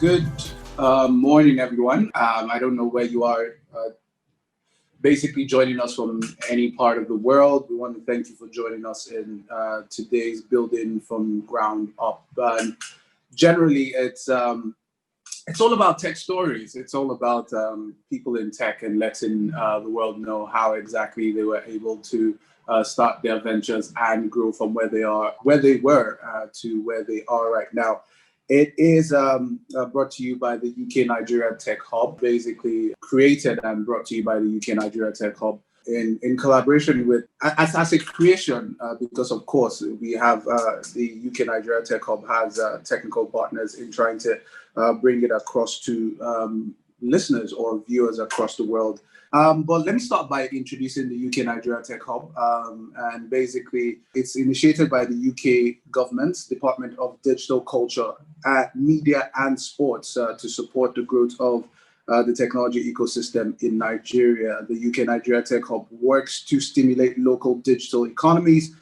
Good morning, everyone. I don't know where you are basically joining us from any part of the world. We want to thank you for joining us in today's Building from Ground Up. Generally, it's all about tech stories. It's all about people in tech and letting the world know how exactly they were able to start their ventures and grow from where they were to where they are right now. It is brought to you by the UK Nigeria Tech Hub, basically created and brought to you by the UK Nigeria Tech Hub in collaboration with, as a creation, because of course we have the UK Nigeria Tech Hub has technical partners in trying to bring it across to listeners or viewers across the world. But let me start by introducing the UK Nigeria Tech Hub. And basically, it's initiated by the UK government's Department of Digital Culture, Media and Sports to support the growth of the technology ecosystem in Nigeria. The UK Nigeria Tech Hub works to stimulate local digital economies,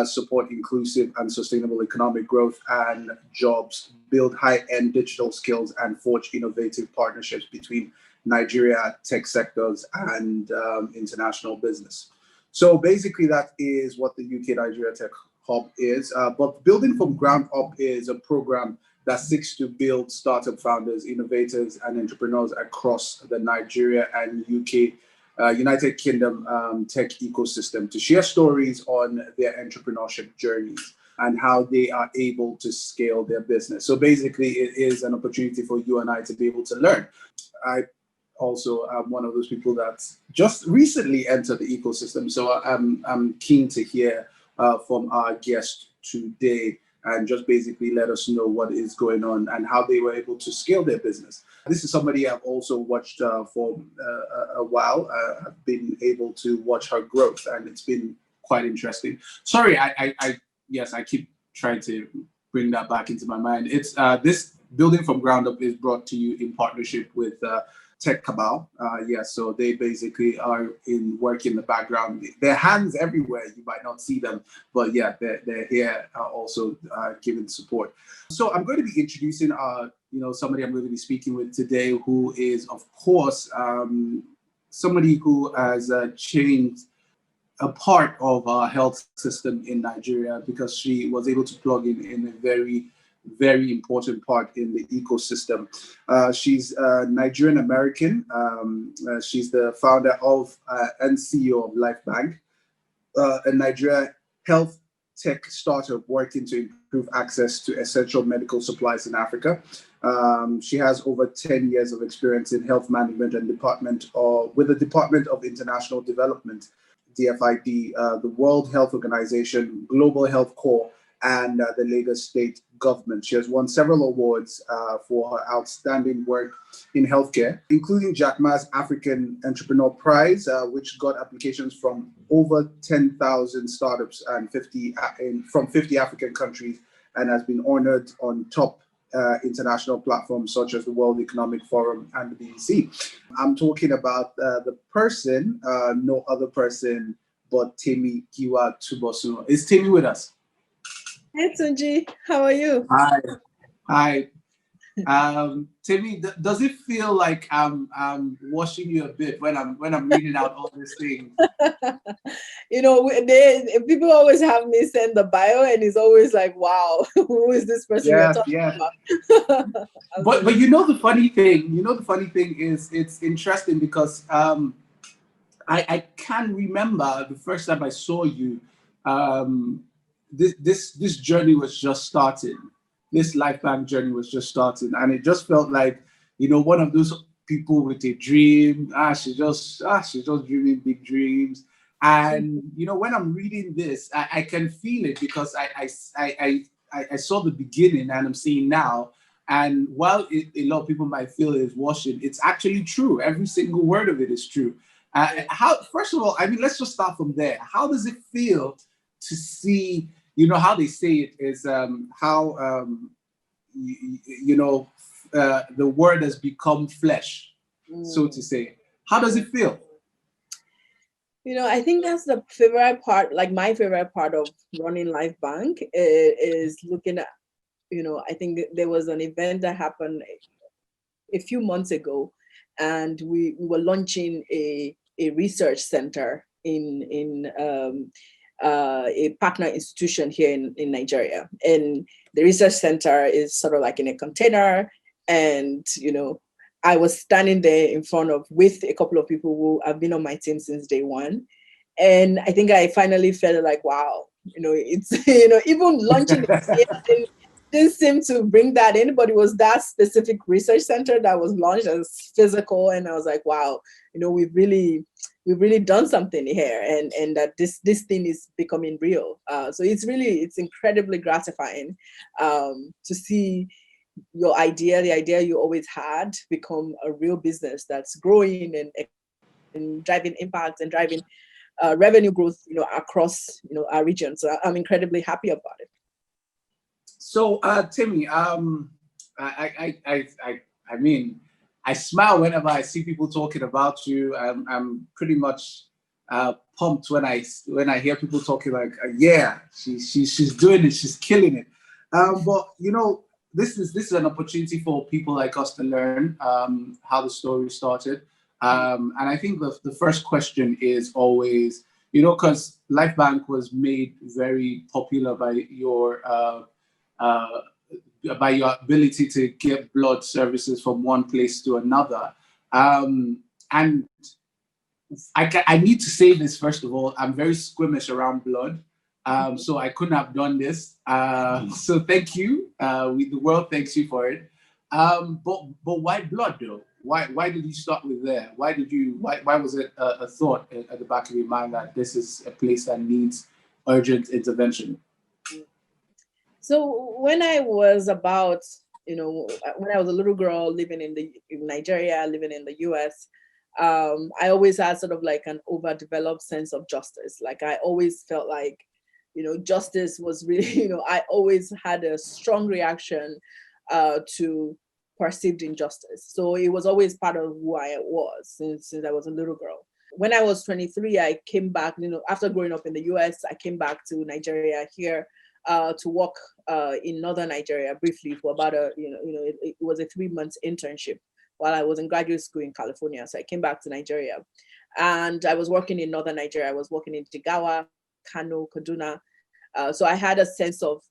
support inclusive and sustainable economic growth and jobs, build high-end digital skills, and forge innovative partnerships between Nigeria tech sectors and international business. So basically, that is what the UK Nigeria Tech Hub is. But Building from Ground Up is a program that seeks to build startup founders, innovators, and entrepreneurs across the Nigeria and UK, United Kingdom tech ecosystem to share stories on their entrepreneurship journeys and how they are able to scale their business. So basically, it is an opportunity for you and I to be able to learn. I also am one of those people that just recently entered the ecosystem. So I'm keen to hear from our guest today and just basically let us know what is going on and how they were able to scale their business. This is somebody I've also watched for a while. I've been able to watch her growth, and it's been quite interesting. Sorry, I keep trying to bring that back into my mind. It's this Building from Ground Up is brought to you in partnership with Tech Cabal. So they basically are work in the background. Their hands everywhere. You might not see them, but yeah, they're here also giving support. So I'm going to be introducing somebody I'm going to be speaking with today, who is of course somebody who has changed a part of our health system in Nigeria, because she was able to plug in a very, very important part in the ecosystem. She's Nigerian American. She's the founder of and CEO of LifeBank, a Nigeria health tech startup working to improve access to essential medical supplies in Africa. She has over 10 years of experience in health management and with the Department of International Development, DFID, the World Health Organization, Global Health Corps, and the Lagos State government. She has won several awards for her outstanding work in healthcare, including Jack Ma's African Entrepreneur Prize, which got applications from over 10,000 startups and from 50 African countries, and has been honored on top international platforms such as the World Economic Forum and the BBC. I'm talking about the person, no other person but Temie Giwa-Tuboson. Is Temie with us? Hey Tunji, how are you? Hi. Temie, does it feel like I'm washing you a bit when I'm reading out all these things? People always have me send the bio, and it's always like, "Wow, who is this person you're talking about?" but the funny thing is, it's interesting because I can remember the first time I saw you. This journey was just starting. This LifeBank journey was just starting, and it just felt like, one of those people with a dream. She's just dreaming big dreams. And when I'm reading this, I can feel it, because I saw the beginning and I'm seeing now. And while a lot of people might feel it's washing, it's actually true. Every single word of it is true. First of all, let's just start from there. How does it feel to see? How they say it is how the word has become flesh, so to say. How does it feel? I think that's the favorite part, like my favorite part of running LifeBank is looking at, I think there was an event that happened a few months ago, and we were launching a research center in a partner institution here in Nigeria. And the research center is sort of like in a container. And, I was standing there in front of with a couple of people who have been on my team since day one. And I think I finally felt like, wow, it's, even launching it didn't seem to bring that in, but it was that specific research center that was launched as physical. And I was like, wow, we've really done something here, and that this thing is becoming real. So it's incredibly gratifying to see the idea you always had become a real business that's growing and driving impact and driving revenue growth, across, our region. So I'm incredibly happy about it. So, Temie, I mean, I smile whenever I see people talking about you. I'm pretty much pumped when I hear people talking like, yeah, she's doing it, she's killing it. But this is an opportunity for people like us to learn how the story started. And I think the first question is always, because LifeBank was made very popular by your ability to get blood services from one place to another. And I need to say this, first of all, I'm very squeamish around blood. So I couldn't have done this. So thank you. The world thanks you for it. But why blood though? Why did you start with there? Why was it a thought at the back of your mind that this is a place that needs urgent intervention? So when I was when I was a little girl living in Nigeria, living in the US, I always had sort of like an overdeveloped sense of justice. Like I always felt like, justice was really, I always had a strong reaction to perceived injustice. So it was always part of who I was since I was a little girl. When I was 23, I came back, after growing up in the US, I came back to Nigeria here to work in northern Nigeria briefly for about it was a 3-month internship while I was in graduate school in California. So I came back to Nigeria, and I was working in northern Nigeria. I was working in Jigawa, Kano, Kaduna. So I had a sense of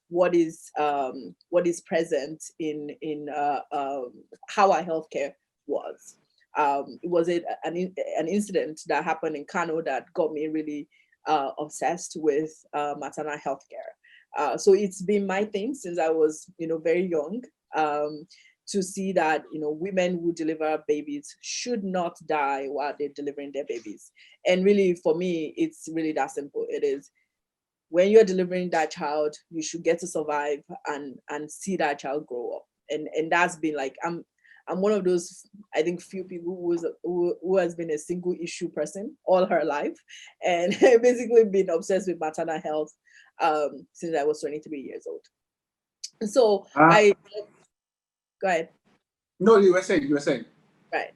what is present in how our healthcare was. It was an incident that happened in Kano that got me really obsessed with maternal health care. So it's been my thing since I was, very young, to see that, women who deliver babies should not die while they're delivering their babies. And really, for me, it's really that simple. It is, when you're delivering that child, you should get to survive and see that child grow up. And that's been like, I'm one of those, I think, few people who has been a single issue person all her life, and basically been obsessed with maternal health since I was 23 years old. So go ahead. No, you were saying. Right.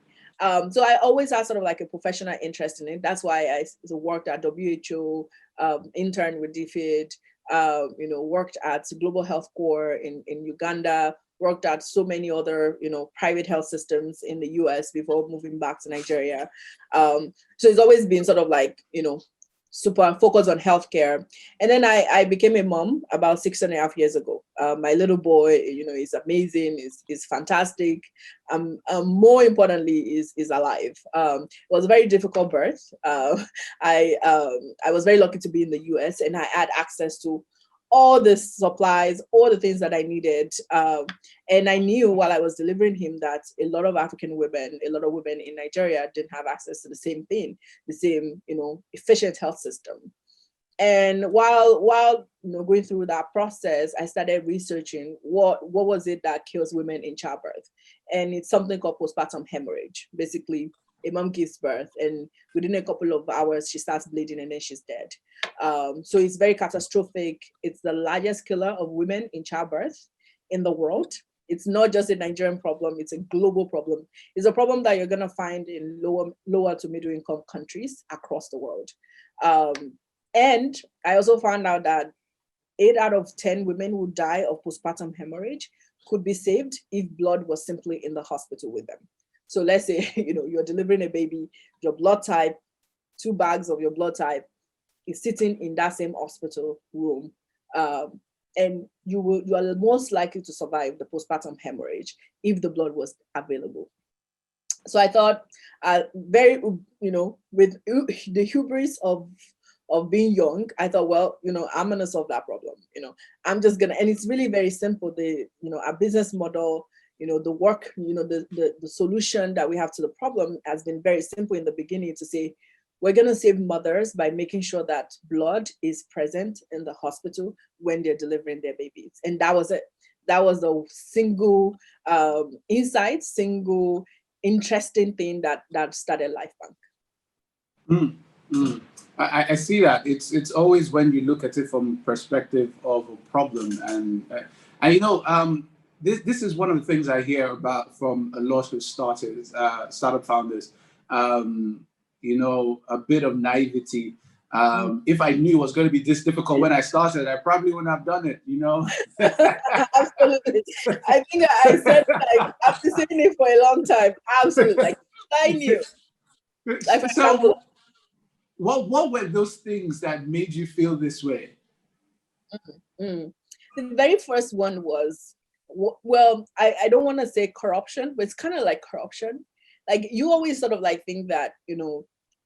So I always had sort of like a professional interest in it. That's why I worked at WHO, interned with DFID, worked at Global Health Corps in Uganda, worked at so many other, private health systems in the US before moving back to Nigeria. So it's always been sort of like, super focused on healthcare. And then I became a mom about 6.5 years ago. My little boy, is amazing, is fantastic. More importantly, is alive. It was a very difficult birth. I was very lucky to be in the US, and I had access to all the supplies, all the things that I needed. And I knew while I was delivering him that a lot of African women, a lot of women in Nigeria didn't have access to the same thing, the same, efficient health system. And while going through that process, I started researching what was it that kills women in childbirth. And it's something called postpartum hemorrhage. Basically, a mom gives birth, and within a couple of hours, she starts bleeding, and then she's dead. So it's very catastrophic. It's the largest killer of women in childbirth in the world. It's not just a Nigerian problem, it's a global problem. It's a problem that you're gonna find in lower to middle income countries across the world. And I also found out that 8 out of 10 women who die of postpartum hemorrhage could be saved if blood was simply in the hospital with them. So let's say, you're delivering a baby, your blood type, 2 bags of your blood type is sitting in that same hospital room. And you are most likely to survive the postpartum hemorrhage if the blood was available. So I thought, very, with the hubris of being young, I thought, well, I'm gonna solve that problem. I'm just gonna, and it's really very simple. Our business model, the work, the solution that we have to the problem has been very simple in the beginning, to say, we're gonna save mothers by making sure that blood is present in the hospital when they're delivering their babies. And that was it. That was a single insight, single interesting thing that started LifeBank. Mm, mm. I see that. It's always when you look at it from perspective of a problem, and this is one of the things I hear about from a lot of startup founders. A bit of naivety. If I knew it was going to be this difficult when I started, I probably wouldn't have done it. Absolutely. I think I said, I've been saying it for a long time. Absolutely. I knew. Like, for example, what were those things that made you feel this way? The very first one was, well, I don't want to say corruption, but it's kind of like corruption. Like, you always sort of think that,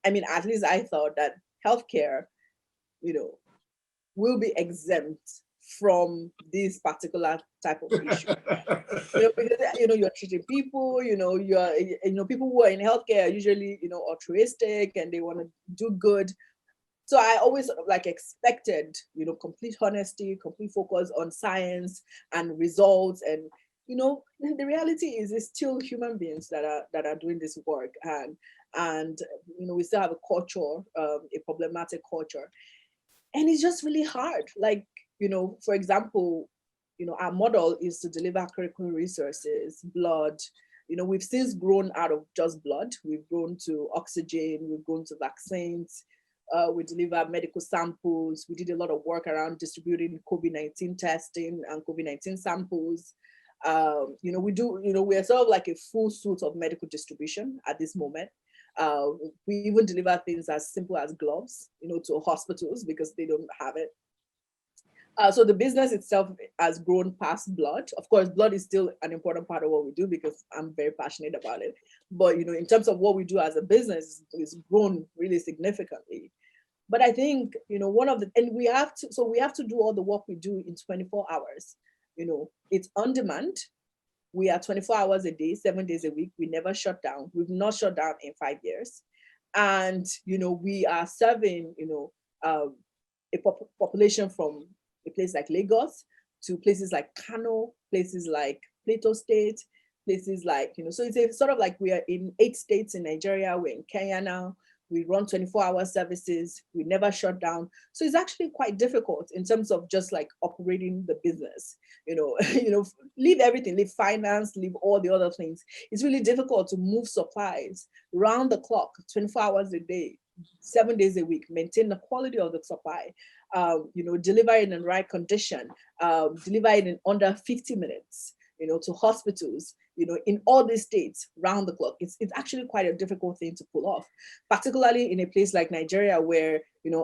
at least I thought that healthcare, will be exempt from this particular type of issue. Because you're treating people, you're people who are in healthcare are usually altruistic and they want to do good. So I always sort of expected complete honesty, complete focus on science and results. And the reality is, it's still human beings that are doing this work, and we still have a culture, a problematic culture, and it's just really hard. For example, our model is to deliver critical resources, blood. We've since grown out of just blood. We've grown to oxygen, we've grown to vaccines. We deliver medical samples. We did a lot of work around distributing COVID-19 testing and COVID-19 samples. We're sort of like a full suite of medical distribution at this moment. We even deliver things as simple as gloves, to hospitals because they don't have it. So the business itself has grown past blood. Of course, blood is still an important part of what we do because I'm very passionate about it. But in terms of what we do as a business, it's grown really significantly. But I think we have to do all the work we do in 24 hours. It's on demand. We are 24 hours a day, 7 days a week. We never shut down. We've not shut down in 5 years. And, we are serving, a population from a place like Lagos to places like Kano, places like Plateau State, places like, so it's sort of like we are in 8 states in Nigeria. We're in Kenya now. We run 24-hour services. We never shut down. So it's actually quite difficult in terms of just operating the business. Leave everything, leave finance, leave all the other things. It's really difficult to move supplies round the clock, 24 hours a day, 7 days a week, maintain the quality of the supply, deliver it in the right condition, deliver it in under 50 minutes, to hospitals, in all these states round the clock. It's actually quite a difficult thing to pull off, particularly in a place like Nigeria where,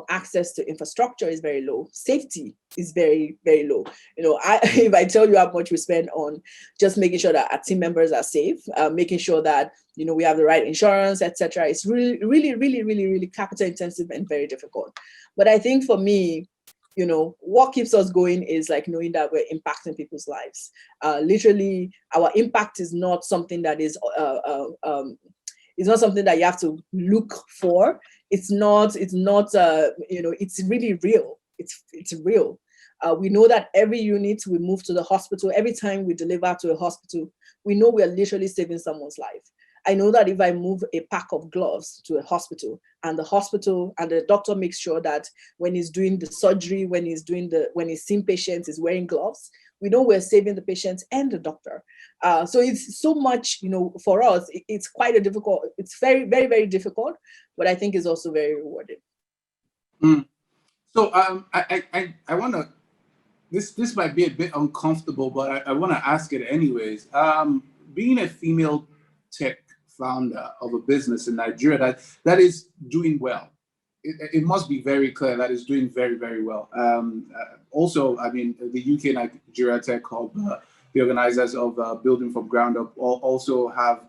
access to infrastructure is very low. Safety is very, very low. If I tell you how much we spend on just making sure that our team members are safe, making sure that, we have the right insurance, etc. It's really, really, really, really, really capital intensive and very difficult. But I think for me, what keeps us going is knowing that we're impacting people's lives. Literally, our impact is not something that is it's not something that you have to look for. It's really real. It's real. We know that every unit we move to the hospital, every time we deliver to a hospital, we know we are literally saving someone's life. I know that if I move a pack of gloves to a hospital and the doctor makes sure that when he's doing the surgery, when he's seeing patients, he's wearing gloves, we know we're saving the patients and the doctor. So it's so much, for us, it's quite it's very, very, very difficult, but I think it's also very rewarding. So I want to, this might be a bit uncomfortable, but I want to ask it anyways. Being a female tech founder of a business in Nigeria that is doing well, it must be very clear that it's doing very, very well. Also, I mean, the UK Nigeria Tech Hub, the organizers of Building from Ground Up, also have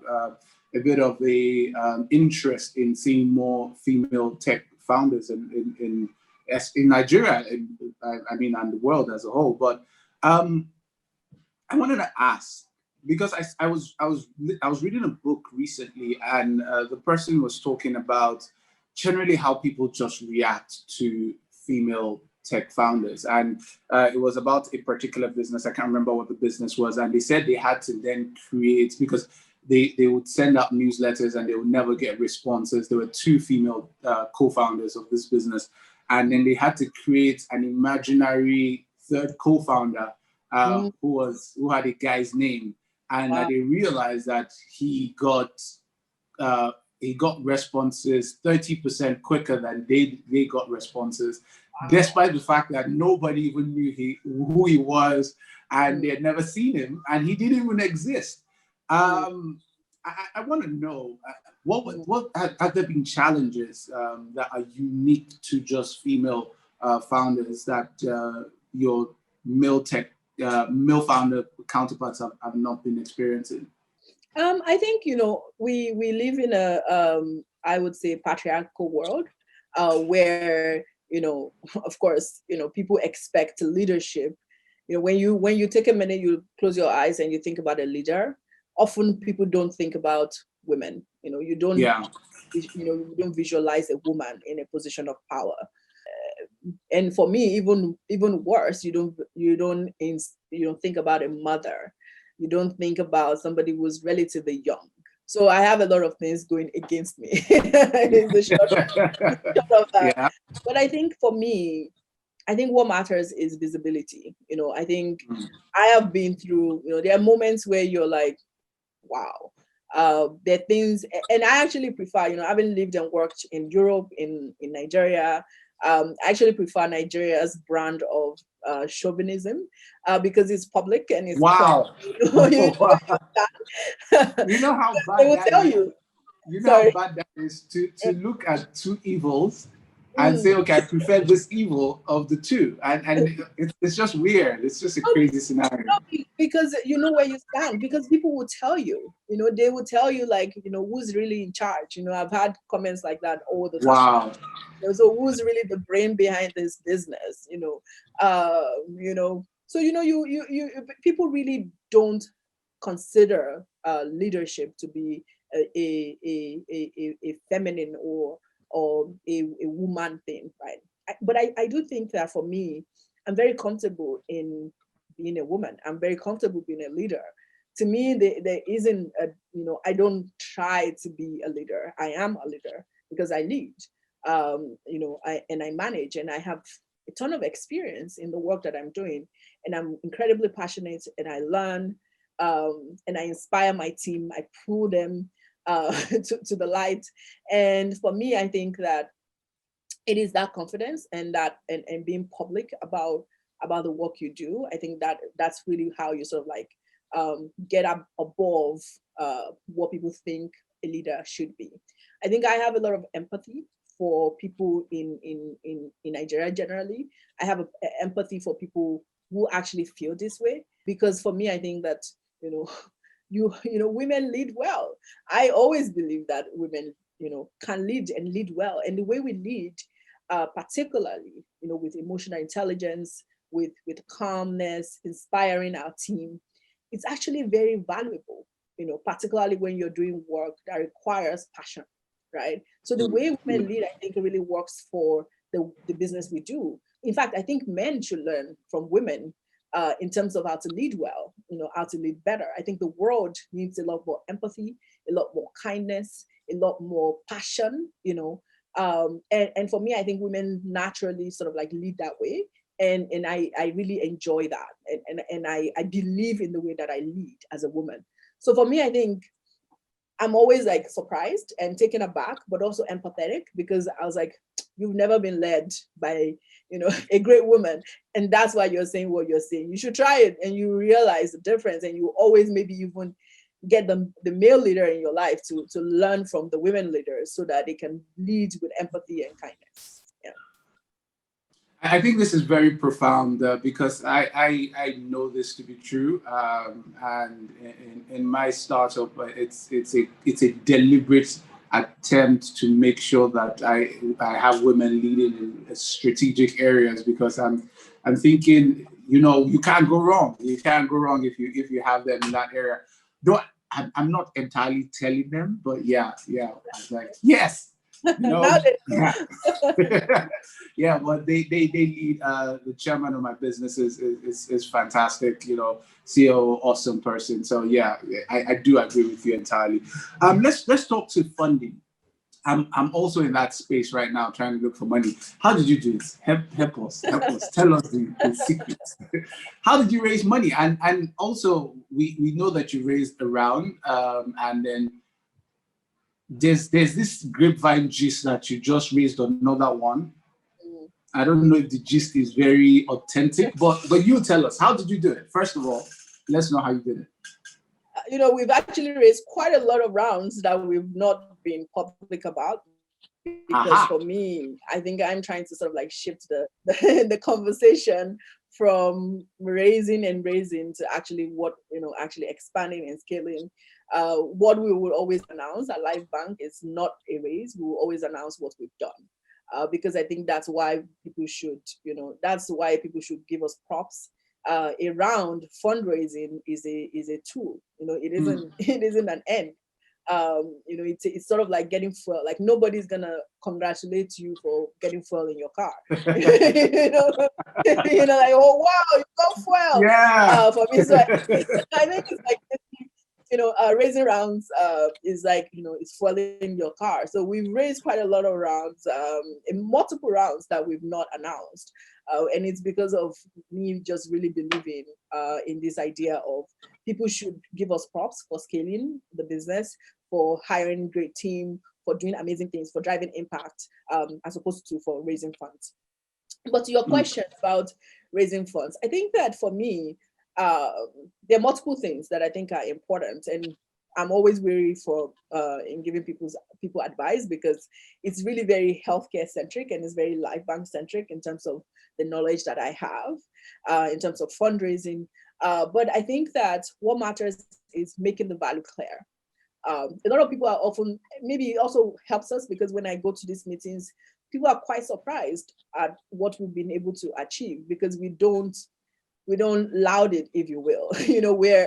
a bit of a interest in seeing more female tech founders in Nigeria, I mean, and the world as a whole. But I wanted to ask, because I was reading a book recently, and the person was talking about generally how people just react to female tech founders, and it was about a particular business. I can't remember what the business was, and they said they had to then create, because they would send out newsletters and they would never get responses. There were two female co-founders of this business, and then they had to create an imaginary third co-founder who had a guy's name, and they realized that he got responses 30% quicker than they got responses, despite the fact that nobody even knew who he was, and they had never seen him, and he didn't even exist. I want to know, what have there been challenges that are unique to just female founders that your male founder counterparts have not been experiencing? I think, we live in a, I would say, patriarchal world where, of course, people expect leadership. When you take a minute, you close your eyes and you think about a leader, often people don't think about women. You don't visualize a woman in a position of power. And for me, even worse, you don't think about a mother. You don't think about somebody who's relatively young. So I have a lot of things going against me. It's the short of that. Yeah. But I think for me, what matters is visibility. I think I have been through, there are moments where you're like, wow. There are things, and I actually prefer, having lived and worked in Europe, in Nigeria, I actually prefer Nigeria's brand of chauvinism because it's public and it's wow. You know how bad they will tell you. How bad that is to look at two evils and say, okay, I prefer this evil of the two, and it's just weird. It's just a crazy scenario. Because you know where you stand. Because people will tell you. They will tell you, like, who's really in charge. I've had comments like that all the time. Wow. So who's really the brain behind this business? So you people really don't consider leadership to be a feminine or a woman thing, right? But I do think that for me, I'm very comfortable in being a woman. I'm very comfortable being a leader. To me, there isn't I don't try to be a leader. I am a leader because I lead. I manage, and I have a ton of experience in the work that I'm doing, and I'm incredibly passionate, and I learn, and I inspire my team. I pull them to the light. And for me, I think that it is that confidence and that and being public about the work you do. I think that's really how you sort of like get up above what people think a leader should be. I think I have a lot of empathy for people in Nigeria generally. I have empathy for people who actually feel this way, because for me, I think that women lead well. I always believe that women can lead and lead well, and the way we lead, particularly with emotional intelligence, with calmness, inspiring our team, it's actually very valuable. Particularly when you're doing work that requires passion. Right. So the way women lead, I think, really works for the business we do. In fact, I think men should learn from women in terms of how to lead well, how to lead better. I think the world needs a lot more empathy, a lot more kindness, a lot more passion, and for me, I think women naturally sort of like lead that way. And I really enjoy that. And I believe in the way that I lead as a woman. So for me, I think I'm always like surprised and taken aback, but also empathetic, because I was like, you've never been led by, a great woman. And that's why you're saying what you're saying. You should try it and you realize the difference. And you always maybe even get the male leader in your life to learn from the women leaders so that they can lead with empathy and kindness. Yeah. I think this is very profound because I know this to be true, and in my startup, it's a deliberate attempt to make sure that I have women leading in strategic areas, because I'm thinking, you can't go wrong. You can't go wrong if you have them in that area. Though I'm not entirely telling them, but yeah, I was like, yes. Now they know. Yeah. Yeah, but they lead. The chairman of my business is fantastic. CEO, awesome person. So yeah, I do agree with you entirely. Let's talk to funding. I'm also in that space right now, trying to look for money. How did you do this? Help us. Tell us the secrets. How did you raise money? And also we know that you raised around, and then there's this grapevine gist that you just raised another one. I don't know if the gist is very authentic, but you tell us, how did you do it? First of all, let's know how you did it. We've actually raised quite a lot of rounds that we've not been public about, because for me, I think I'm trying to sort of like shift the conversation from raising to actually actually expanding and scaling. What we will always announce at LifeBank is not a raise. We will always announce what we've done. Because I think that's why people should give us props. Around fundraising is a tool. It isn't an end. It's sort of like getting fuel. Like, nobody's gonna congratulate you for getting fuel in your car. Like, oh wow, you got fuel. Yeah. For me, so I think it's like, raising rounds is like, it's fueling your car. So we've raised quite a lot of rounds, in multiple rounds that we've not announced. And it's because of me just really believing in this idea of people should give us props for scaling the business, for hiring a great team, for doing amazing things, for driving impact, as opposed to for raising funds. But to your question about raising funds, I think that for me, there are multiple things that I think are important, and I'm always wary for in giving people advice, because it's really very healthcare centric and it's very LifeBank centric in terms of the knowledge that I have in terms of fundraising. But I think that what matters is making the value clear. A lot of people are often, maybe it also helps us, because when I go to these meetings, people are quite surprised at what we've been able to achieve, because we don't loud it, if you will.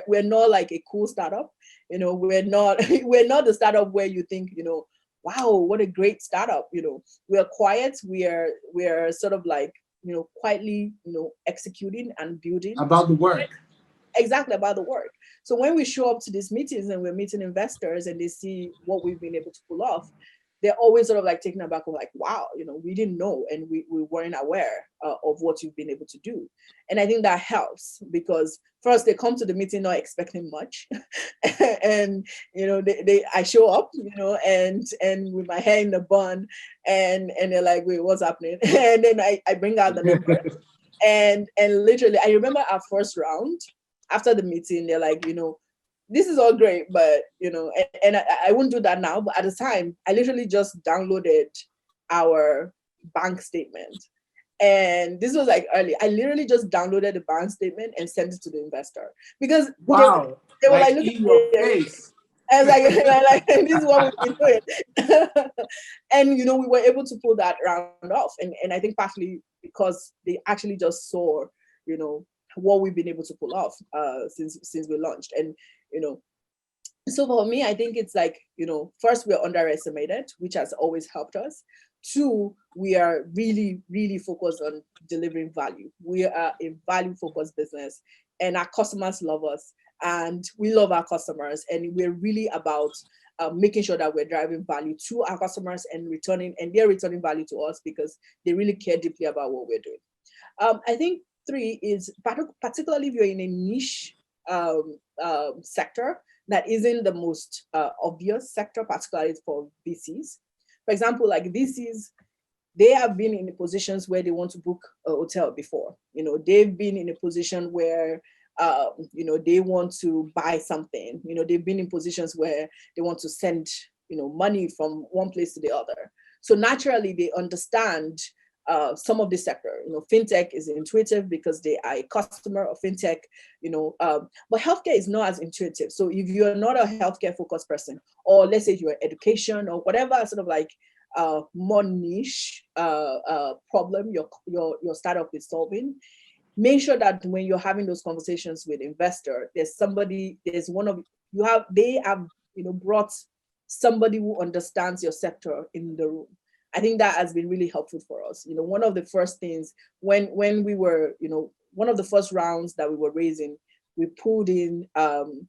We're not like a cool startup. We're not the startup where you think, wow, what a great startup. We're quiet. We're sort of like, quietly, executing and building. About the work. Exactly, about the work. So when we show up to these meetings and we're meeting investors and they see what we've been able to pull off, they're always sort of like taken aback of like, wow, we didn't know, and we weren't aware of what you've been able to do. And I think that helps, because first they come to the meeting not expecting much. And, I show up, and with my hair in the bun, and they're like, wait, what's happening? And then I bring out the number. And literally, I remember our first round, after the meeting, they're like, this is all great, but, and I wouldn't do that now. But at the time, I literally just downloaded our bank statement. And this was like early. I literally just downloaded the bank statement and sent it to the investor, because wow, they were like looking in your face. I was like, this is what we've been doing. And, we were able to pull that round off. And I think partly because they actually just saw, what we've been able to pull off since we launched. And, so for me, I think it's like, first, we're underestimated, which has always helped us. Two, we are really, really focused on delivering value. We are a value-focused business, and our customers love us, and we love our customers. And we're really about making sure that we're driving value to our customers and they're returning value to us, because they really care deeply about what we're doing. I think three is, particularly if you're in a niche sector that isn't the most obvious sector, particularly for VCs. For example, like VCs, they have been in positions where they want to book a hotel before. They've been in a position where they want to buy something. They've been in positions where they want to send money from one place to the other. So naturally, they understand some of the sector. Fintech is intuitive because they are a customer of fintech. But healthcare is not as intuitive. So if you're not a healthcare focused person, or let's say you're education or whatever sort of like more niche problem your startup is solving, make sure that when you're having those conversations with investor, they have brought somebody who understands your sector in the room. I think that has been really helpful for us. One of the first things when we were, one of the first rounds that we were raising, we pulled in an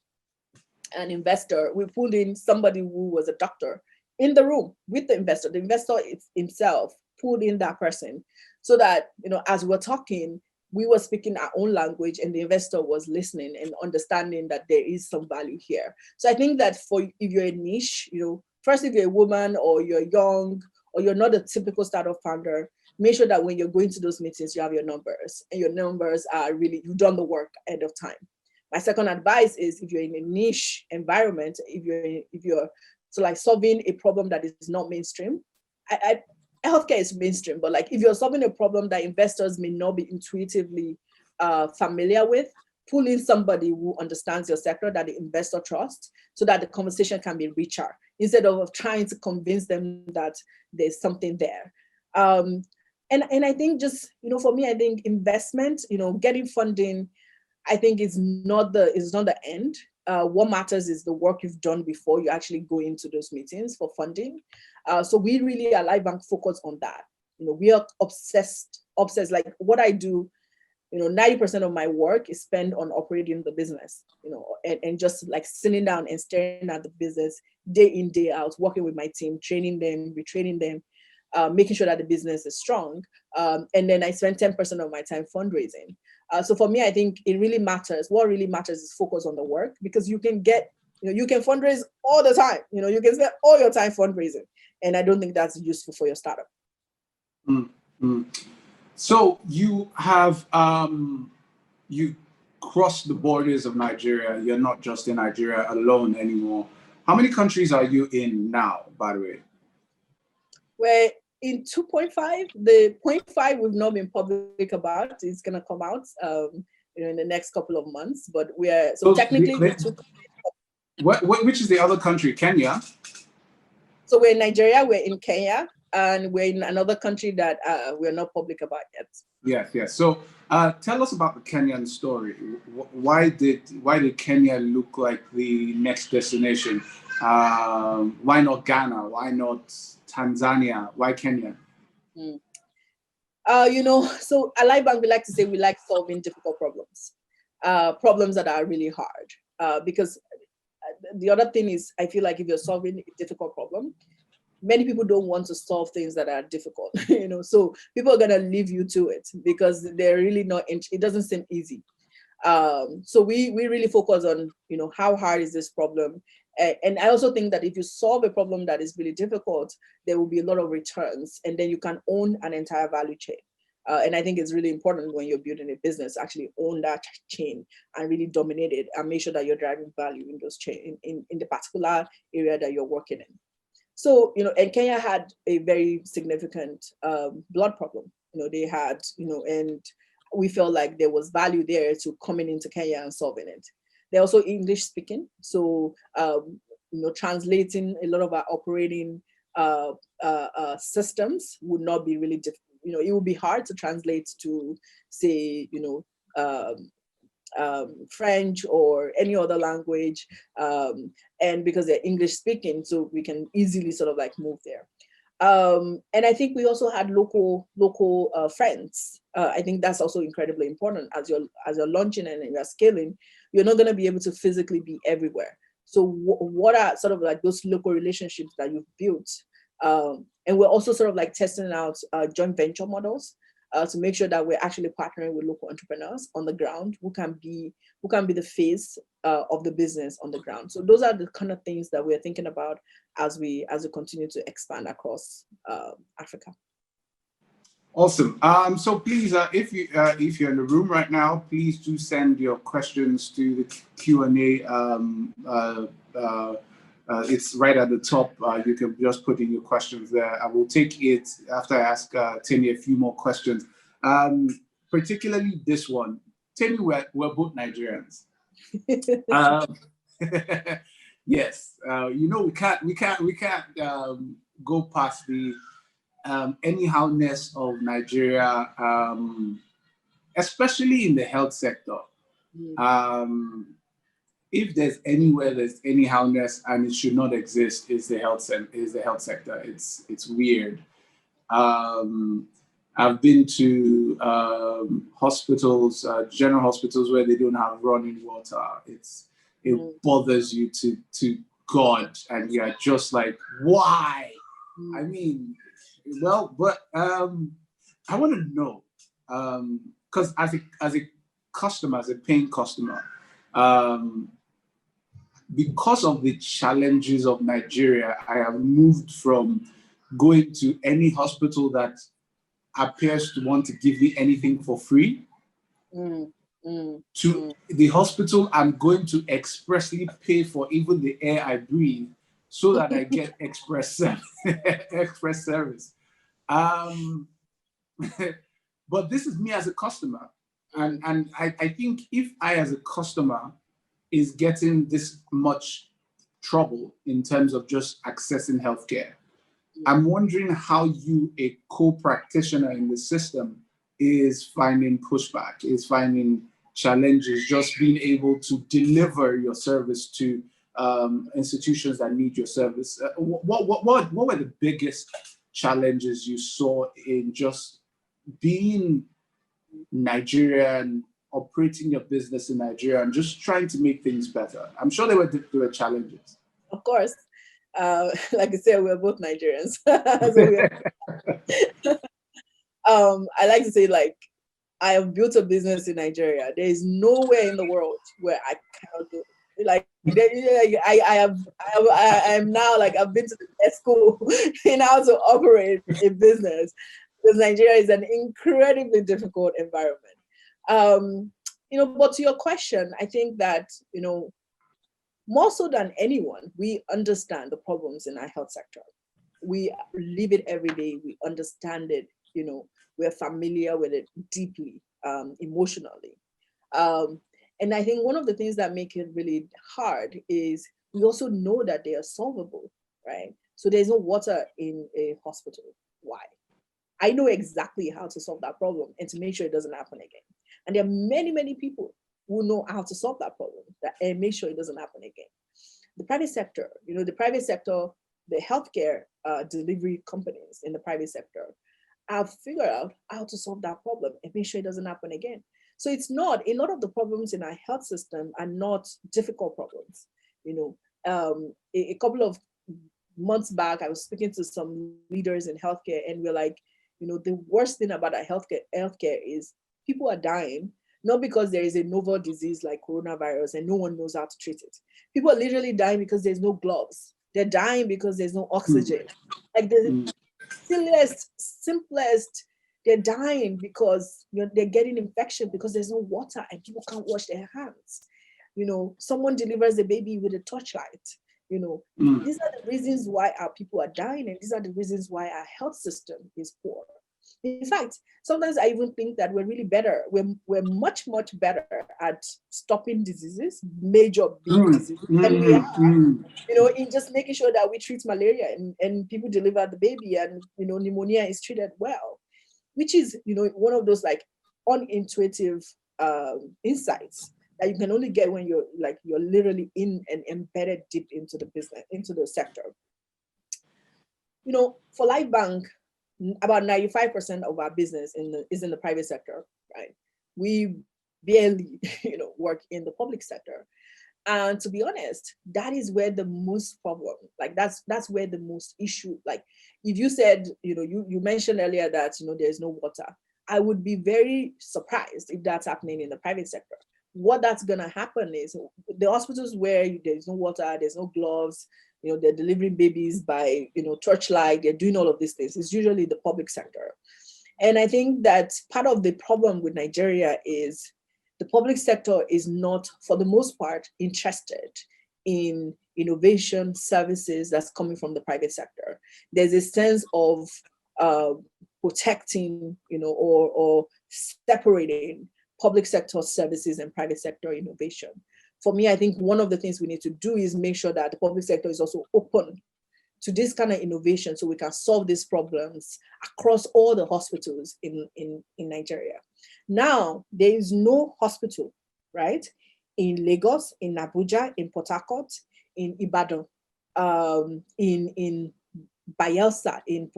investor. We pulled in somebody who was a doctor in the room with the investor. The investor himself pulled in that person so that, as we're talking, we were speaking our own language and the investor was listening and understanding that there is some value here. So I think that if you're a niche, first, if you're a woman or you're young or you're not a typical startup founder, make sure that when you're going to those meetings, you have your numbers and your numbers are really, you've done the work ahead of time. My second advice is if you're in a niche environment, if you're so like solving a problem that is not mainstream, healthcare is mainstream, but like if you're solving a problem that investors may not be intuitively familiar with, pull in somebody who understands your sector that the investor trusts so that the conversation can be richer instead of trying to convince them that there's something there. And I think just, for me, I think investment, getting funding, I think is not the end. What matters is the work you've done before you actually go into those meetings for funding. So we really at LifeBank focus on that. We are obsessed. Like what I do, 90% of my work is spent on operating the business, and just like sitting down and staring at the business day in, day out, working with my team, training them, retraining them, making sure that the business is strong. And then I spend 10% of my time fundraising. So for me, I think it really matters. What really matters is focus on the work, because you can you can fundraise all the time. You can spend all your time fundraising. And I don't think that's useful for your startup. Mm-hmm. So you have, you crossed the borders of Nigeria. You're not just in Nigeria alone anymore. How many countries are you in now, by the way? We're in 2.5. The 0.5 we've not been public about. It's going to come out in the next couple of months. But so technically we took. Which is the other country? Kenya? So we're in Nigeria, we're in Kenya, and we're in another country that we're not public about yet. Yes. So tell us about the Kenyan story. Why did Kenya look like the next destination? Why not Ghana? Why not Tanzania? Why Kenya? So at LifeBank, we like to say we like solving difficult problems, problems that are really hard. Because the other thing is, I feel like if you're solving a difficult problem, many people don't want to solve things that are difficult, so people are going to leave you to it because they're really not, it doesn't seem easy. So we really focus on, how hard is this problem? And I also think that if you solve a problem that is really difficult, there will be a lot of returns, and then you can own an entire value chain. And I think it's really important when you're building a business, actually own that chain and really dominate it and make sure that you're driving value in those chain, in the particular area that you're working in. So, and Kenya had a very significant blood problem. They had, and we felt like there was value there to coming into Kenya and solving it. They're also English speaking. So, translating a lot of our operating systems would not be really difficult. It would be hard to translate to, say, French or any other language, and because they're English speaking, so we can easily sort of like move there. And I think we also had local friends. I think that's also incredibly important as you're launching and you're scaling. You're not going to be able to physically be everywhere. So what are sort of like those local relationships that you've built? And we're also sort of like testing out joint venture models. to make sure that we're actually partnering with local entrepreneurs on the ground who can be the face of the business on the ground. So those are the kind of things that we're thinking about as we continue to expand across Africa. Awesome. So please, if you're in the room right now, please do send your questions to the Q&A. It's right at the top. You can just put in your questions there. I will take it after I ask Temie a few more questions. Particularly this one. Temie, we're both Nigerians. Yes. We can't go past the anyhowness of Nigeria, especially in the health sector. If there's anywhere there's anyhowness and it should not exist, is the health sector. It's weird. I've been to hospitals, general hospitals, where they don't have running water. It bothers you to God, and you're just like, why? I mean, well, but I want to know, because as a customer, as a paying customer, because of the challenges of Nigeria, I have moved from going to any hospital that appears to want to give me anything for free to the hospital I'm going to expressly pay for even the air I breathe so that I get express service. But this is me as a customer. And I think if I as a customer is getting this much trouble in terms of just accessing healthcare, I'm wondering how you, a co-practitioner in the system, is finding pushback, is finding challenges, just being able to deliver your service to institutions that need your service. What were the biggest challenges you saw in just being Nigerian, operating your business in Nigeria, and just trying to make things better? I'm sure there were challenges. Of course. Like I said, we're both Nigerians. I like to say, like, I have built a business in Nigeria. There is nowhere in the world where I cannot do it. Like, I am now, like, I've been to the best school in how to operate a business, because Nigeria is an incredibly difficult environment. But to your question, I think that, more so than anyone, we understand the problems in our health sector. We live it every day. We understand it. We're familiar with it deeply, emotionally. And I think one of the things that make it really hard is we also know that they are solvable, right? So there's no water in a hospital. Why? I know exactly how to solve that problem and to make sure it doesn't happen again. And there are many, many people who know how to solve that problem and make sure it doesn't happen again. The private sector, the healthcare delivery companies in the private sector have figured out how to solve that problem and make sure it doesn't happen again. So it's not, a lot of the problems in our health system are not difficult problems. A couple of months back, I was speaking to some leaders in healthcare, and we're like, the worst thing about our healthcare is people are dying, not because there is a novel disease like coronavirus and no one knows how to treat it. People are literally dying because there's no gloves. They're dying because there's no oxygen. Like the simplest, they're dying because they're getting infection because there's no water and people can't wash their hands. Someone delivers a baby with a torchlight. These are the reasons why our people are dying, and these are the reasons why our health system is poor. In fact, sometimes I even think that we're really better. We're much, much better at stopping diseases, major big diseases, than we are, in just making sure that we treat malaria and people deliver the baby, and, pneumonia is treated well, which is, one of those like unintuitive insights that you can only get when you're literally in and embedded deep into the business, into the sector. For LifeBank, about 95% of our business is in the private sector, right? We barely, work in the public sector. And to be honest, that is where the most problem, like that's where the most issue, like if you said, you mentioned earlier that, there's no water. I would be very surprised if that's happening in the private sector. What that's going to happen is the hospitals where there's no water, there's no gloves, they're delivering babies by, torchlight, they're doing all of these things. It's usually the public sector. And I think that part of the problem with Nigeria is the public sector is not, for the most part, interested in innovation services that's coming from the private sector. There's a sense of protecting, or separating public sector services and private sector innovation. For me, I think one of the things we need to do is make sure that the public sector is also open to this kind of innovation so we can solve these problems across all the hospitals in Nigeria. Now, there is no hospital, right, in Lagos, in Abuja, in Port Harcourt, in Ibadan, in Bayelsa, in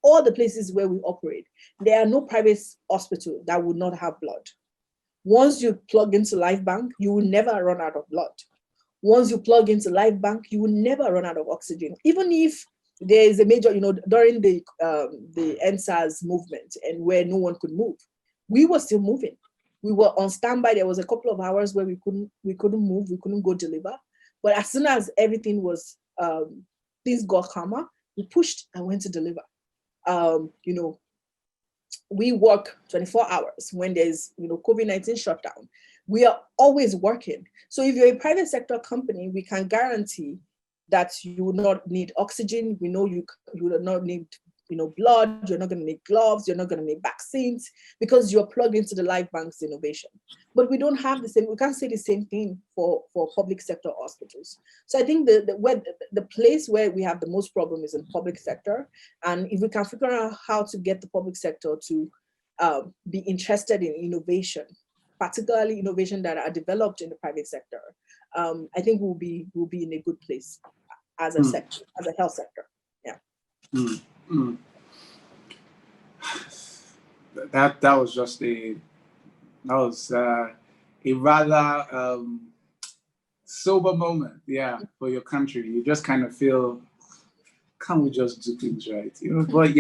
all the places where we operate. There are no private hospitals that would not have blood. Once you plug into LifeBank, you will never run out of blood. Once you plug into LifeBank, you will never run out of oxygen. Even if there is a major, during the NSAS movement and where no one could move, we were still moving. We were on standby. There was a couple of hours where we couldn't move, we couldn't go deliver. But as soon as everything was, things got calmer, we pushed and went to deliver. We work 24 hours when there's, COVID-19 shutdown. We are always working. So if you're a private sector company, we can guarantee that you will not need oxygen. We know you will not need, blood. You're not going to need gloves. You're not going to need vaccines because you're plugged into the LifeBank's innovation. But we don't have the same. We can't say the same thing for public sector hospitals. So I think the place where we have the most problem is in public sector. And if we can figure out how to get the public sector to be interested in innovation, particularly innovation that are developed in the private sector, I think we'll be in a good place as a sector, as a health sector. Yeah. That was just a rather sober moment, for your country. You just kind of feel, can't we just do things right? But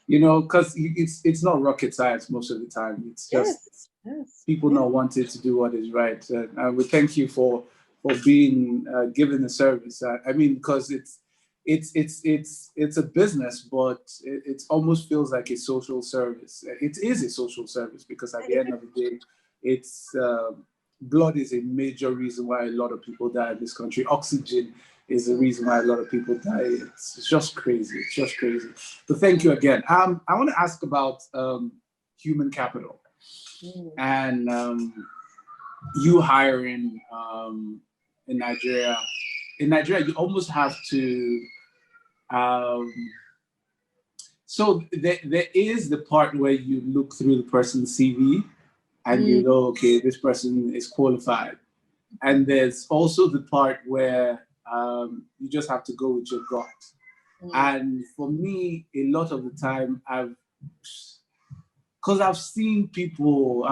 because it's not rocket science most of the time. It's just people not wanting to do what is right. And we thank you for being given the service. I mean, because it's a business, but it almost feels like a social service. It is a social service because at the end of the day, it's blood is a major reason why a lot of people die in this country. Oxygen is the reason why a lot of people die. It's just crazy. It's just crazy. So thank you again. I want to ask about human capital and you hiring in Nigeria. In Nigeria, you almost have to. So there is the part where you look through the person's CV and you know, okay, this person is qualified. And there's also the part where you just have to go with your gut. And for me, a lot of the time, because I've seen people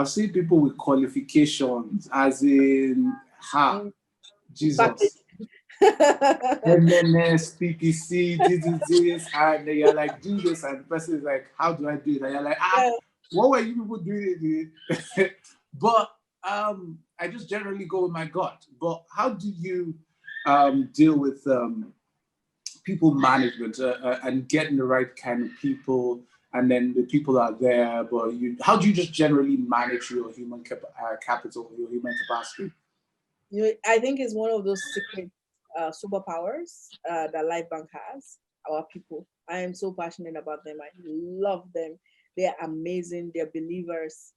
with qualifications, as in, Jesus. MNS, PPC, this, and you're like, do this, and the person is like, how do I do it? And you're like, what were you people doing? But I just generally go with my gut. But how do you deal with people management and getting the right kind of people, and then the people are there, but how do you just generally manage your human capital, your human capacity? I think it's one of those secret superpowers that LifeBank has, our people. I am so passionate about them. I love them. They're amazing. They're believers.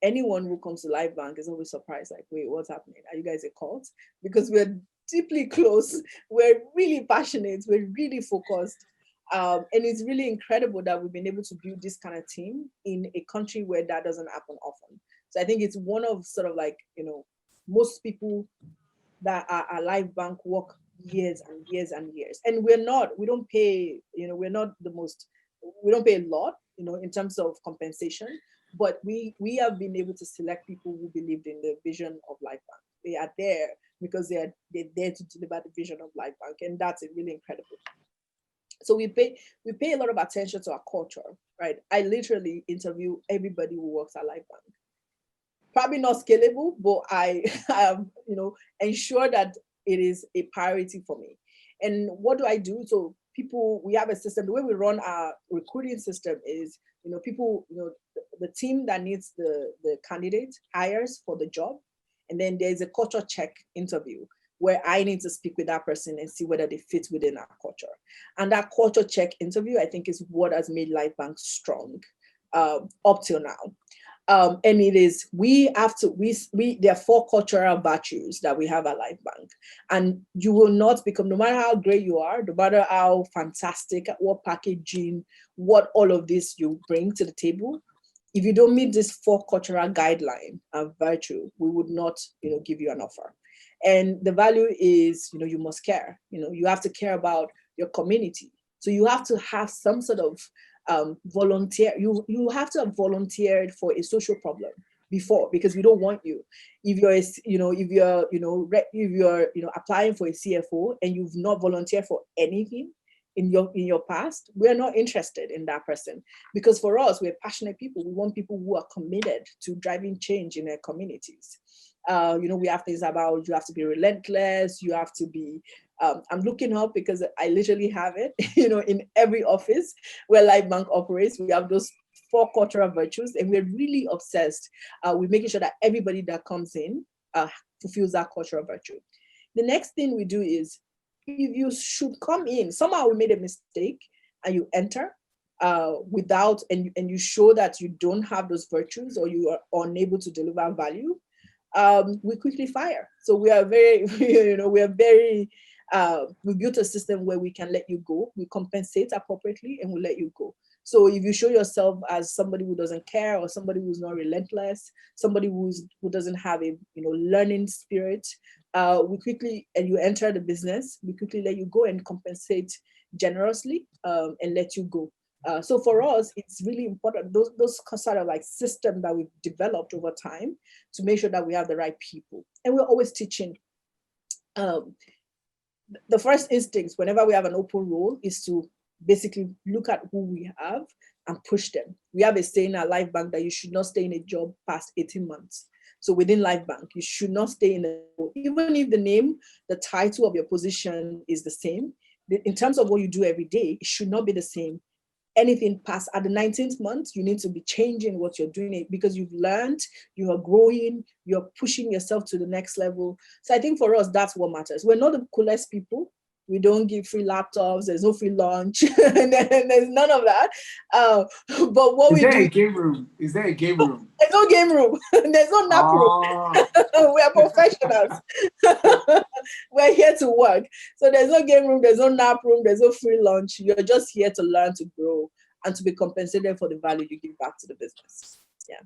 Anyone who comes to LifeBank is always surprised, like, wait, what's happening? Are you guys a cult? Because we're deeply close. We're really passionate. We're really focused. And it's really incredible that we've been able to build this kind of team in a country where that doesn't happen often. So I think it's one of sort of like, most people that are at LifeBank work years and years and years. And we don't pay, we don't pay a lot, in terms of compensation, but we have been able to select people who believed in the vision of LifeBank. They are there because they're there to deliver the vision of LifeBank, and that's really incredible. So we pay a lot of attention to our culture. right? I literally interview everybody who works at LifeBank. Probably not scalable, but I have, ensure that it is a priority for me. And what do I do? So people, we have a system. The way we run our recruiting system is, people, the team that needs the candidate hires for the job, and then there's a culture check interview where I need to speak with that person and see whether they fit within our culture. And that culture check interview, I think, is what has made LifeBank strong up till now. And it is, we have to, there are 4 cultural virtues that we have at LifeBank. And you will not become, no matter how great you are, no matter how fantastic, what packaging, what all of this you bring to the table, if you don't meet this 4 cultural guideline of virtue, we would not, give you an offer. And the value is, you must care. You have to care about your community. So you have to have some sort of volunteer. You have to have volunteered for a social problem before, because we don't want you. If you're applying for a CFO and you've not volunteered for anything in your past, we're not interested in that person, because for us, we're passionate people. We want people who are committed to driving change in their communities. We have things about, you have to be relentless, you have to be, I'm looking up because I literally have it, in every office where LifeBank operates. We have those 4 cultural virtues, and we're really obsessed with making sure that everybody that comes in fulfills that cultural virtue. The next thing we do is, if you should come in, somehow we made a mistake and you enter without, and you show that you don't have those virtues or you are unable to deliver value, we quickly fire. So we are very, we built a system where we can let you go. We compensate appropriately and we let you go. So if you show yourself as somebody who doesn't care, or somebody who's not relentless, somebody who doesn't have a learning spirit, and you enter the business, we quickly let you go and compensate generously and let you go. So for us, it's really important, those sort of like system that we've developed over time to make sure that we have the right people. And we're always teaching. The first instinct whenever we have an open role is to basically look at who we have and push them. We have a saying at LifeBank that you should not stay in a job past 18 months. So within LifeBank, you should not stay in even if the name, the title of your position is the same, in terms of what you do every day, it should not be the same. Anything past at the 19th month, you need to be changing what you're doing, because you've learned, you are growing, you're pushing yourself to the next level. So I think for us, that's what matters. We're not the coolest people. We don't give free laptops. There's no free lunch. And there's none of that. But what we do... Is there a game room? Is there a game room? There's no game room. There's no nap room. We are professionals. We're here to work. So there's no game room. There's no nap room. There's no free lunch. You're just here to learn, to grow, and to be compensated for the value you give back to the business. Yeah.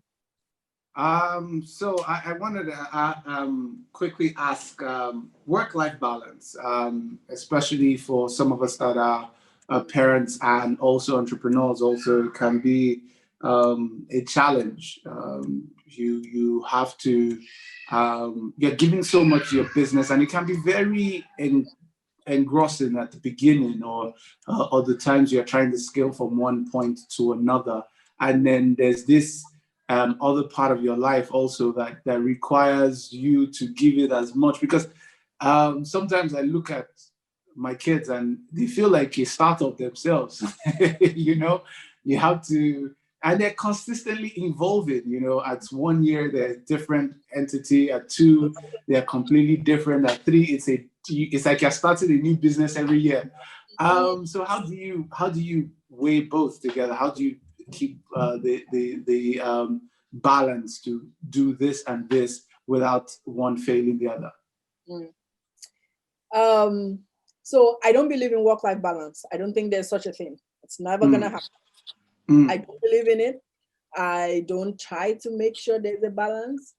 So I wanted to quickly ask, work-life balance, especially for some of us that are parents and also entrepreneurs, also can be a challenge. You have to, you're giving so much to your business, and it can be very engrossing at the beginning, or the times you're trying to scale from one point to another. And then there's this other part of your life also that requires you to give it as much, because sometimes I look at my kids and they feel like a startup themselves. You have to, and they're consistently evolving. At 1 year they're a different entity, at 2 they're completely different, at 3 it's like you're starting a new business every year. So how do you weigh both together? How do you keep the balance to do this and this without one failing the other? So I don't believe in work-life balance. I don't think there's such a thing. It's never gonna happen. I don't believe in it. I don't try to make sure there's a balance.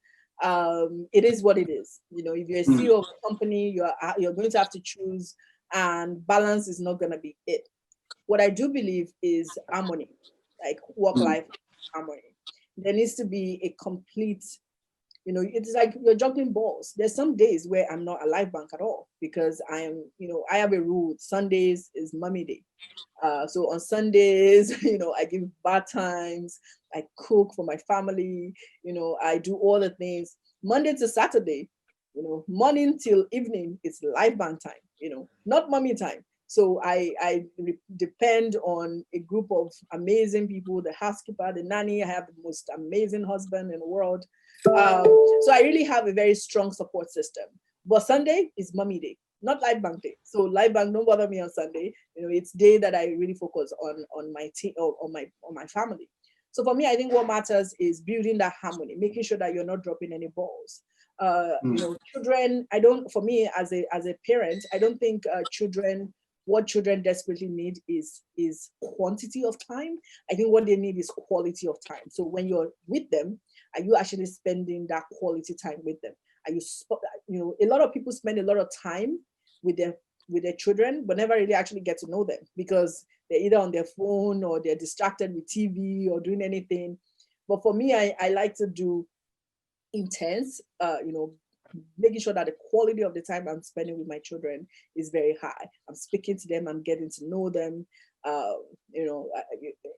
It is what it is. If you're a CEO of a company, you're going to have to choose, and balance is not gonna be it. What I do believe is harmony, like work-life harmony. There needs to be a complete it's like you're juggling balls. There's some days where I'm not at LifeBank at all because I have a rule. Sundays is mommy day. So on Sundays, I give bath times, I cook for my family, I do all the things. Monday to Saturday, morning till evening, it's LifeBank time, not mommy time. So I depend on a group of amazing people, the housekeeper, the nanny. I have the most amazing husband in the world. So I really have a very strong support system. But Sunday is mommy day, not LifeBank day. So LifeBank, don't bother me on Sunday. It's day that I really focus on my team or on my family. So for me, I think what matters is building that harmony, making sure that you're not dropping any balls. Children, for me as a parent, I don't think what children desperately need is quantity of time. I think what they need is quality of time. So when you're with them, are you actually spending that quality time with them? Are you, a lot of people spend a lot of time with their children, but never really actually get to know them because they're either on their phone or they're distracted with TV or doing anything. But for me, I like to do intense, making sure that the quality of the time I'm spending with my children is very high. I'm speaking to them, I'm getting to know them,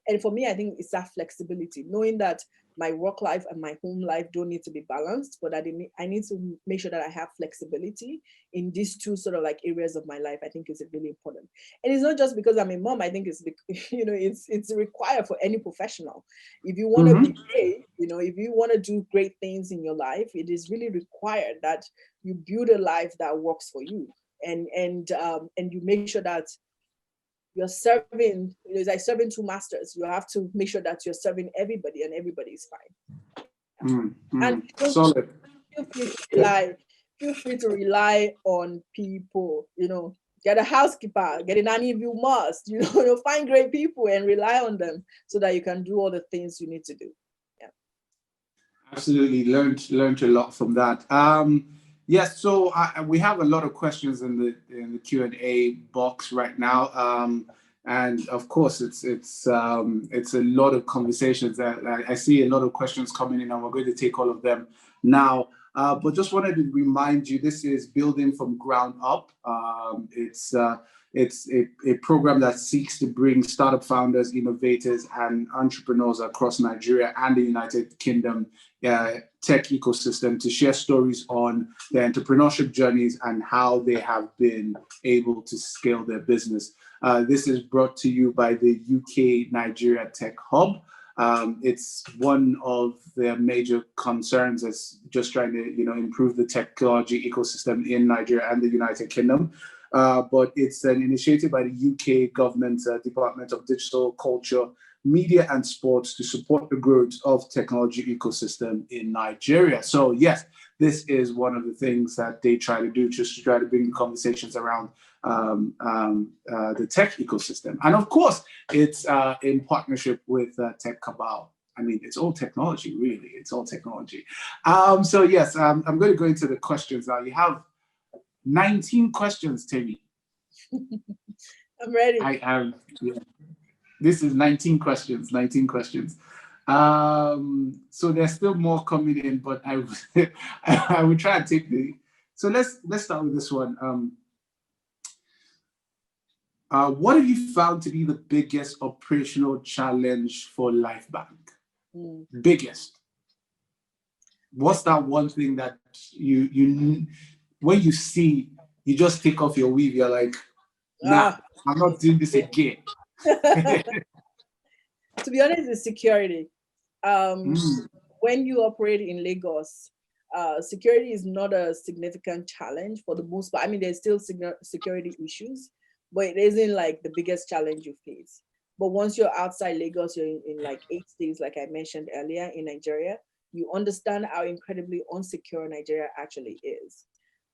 and for me, I think it's that flexibility, knowing that my work life and my home life don't need to be balanced, but I need to make sure that I have flexibility in these two sort of like areas of my life. I think is really important. And it's not just because I'm a mom. I think it's, it's required for any professional. If you want to be great, if you want to do great things in your life, it is really required that you build a life that works for you, and you make sure that you're serving, it's like serving two masters. You have to make sure that you're serving everybody and everybody is fine. And Solid. Feel free to rely on people, get a housekeeper, get a nanny if you must, find great people and rely on them so that you can do all the things you need to do. Yeah. Absolutely. Learned a lot from that. Yes, so we have a lot of questions in the Q&A box right now, and of course it's a lot of conversations that I see a lot of questions coming in, and we're going to take all of them now. But just wanted to remind you, this is Building from Ground Up. It's a program that seeks to bring startup founders, innovators, and entrepreneurs across Nigeria and the United Kingdom tech ecosystem to share stories on their entrepreneurship journeys and how they have been able to scale their business. This is brought to you by the UK Nigeria Tech Hub. It's one of their major concerns is just trying to improve the technology ecosystem in Nigeria and the United Kingdom. But it's an initiative by the UK government Department of Digital, Culture, Media and Sports to support the growth of technology ecosystem in Nigeria. So yes, this is one of the things that they try to do, just to try to bring the conversations around the tech ecosystem. And of course, it's in partnership with Tech Cabal. I mean, it's all technology, really. It's all technology. So yes, I'm going to go into the questions now. You have 19 questions, Temie. I'm ready. I have, yeah. This is 19 questions. So there's still more coming in, but I will try and take the. So let's start with this one. What have you found to be the biggest operational challenge for LifeBank? Biggest. What's that one thing that you when you see, you just take off your weave, you're like, nah, I'm not doing this again. To be honest, it's security. When you operate in Lagos, security is not a significant challenge for the most part. I mean, there's still security issues, but it isn't like the biggest challenge you face. But once you're outside Lagos, you're in like 8 states, like I mentioned earlier, in Nigeria, you understand how incredibly unsecure Nigeria actually is.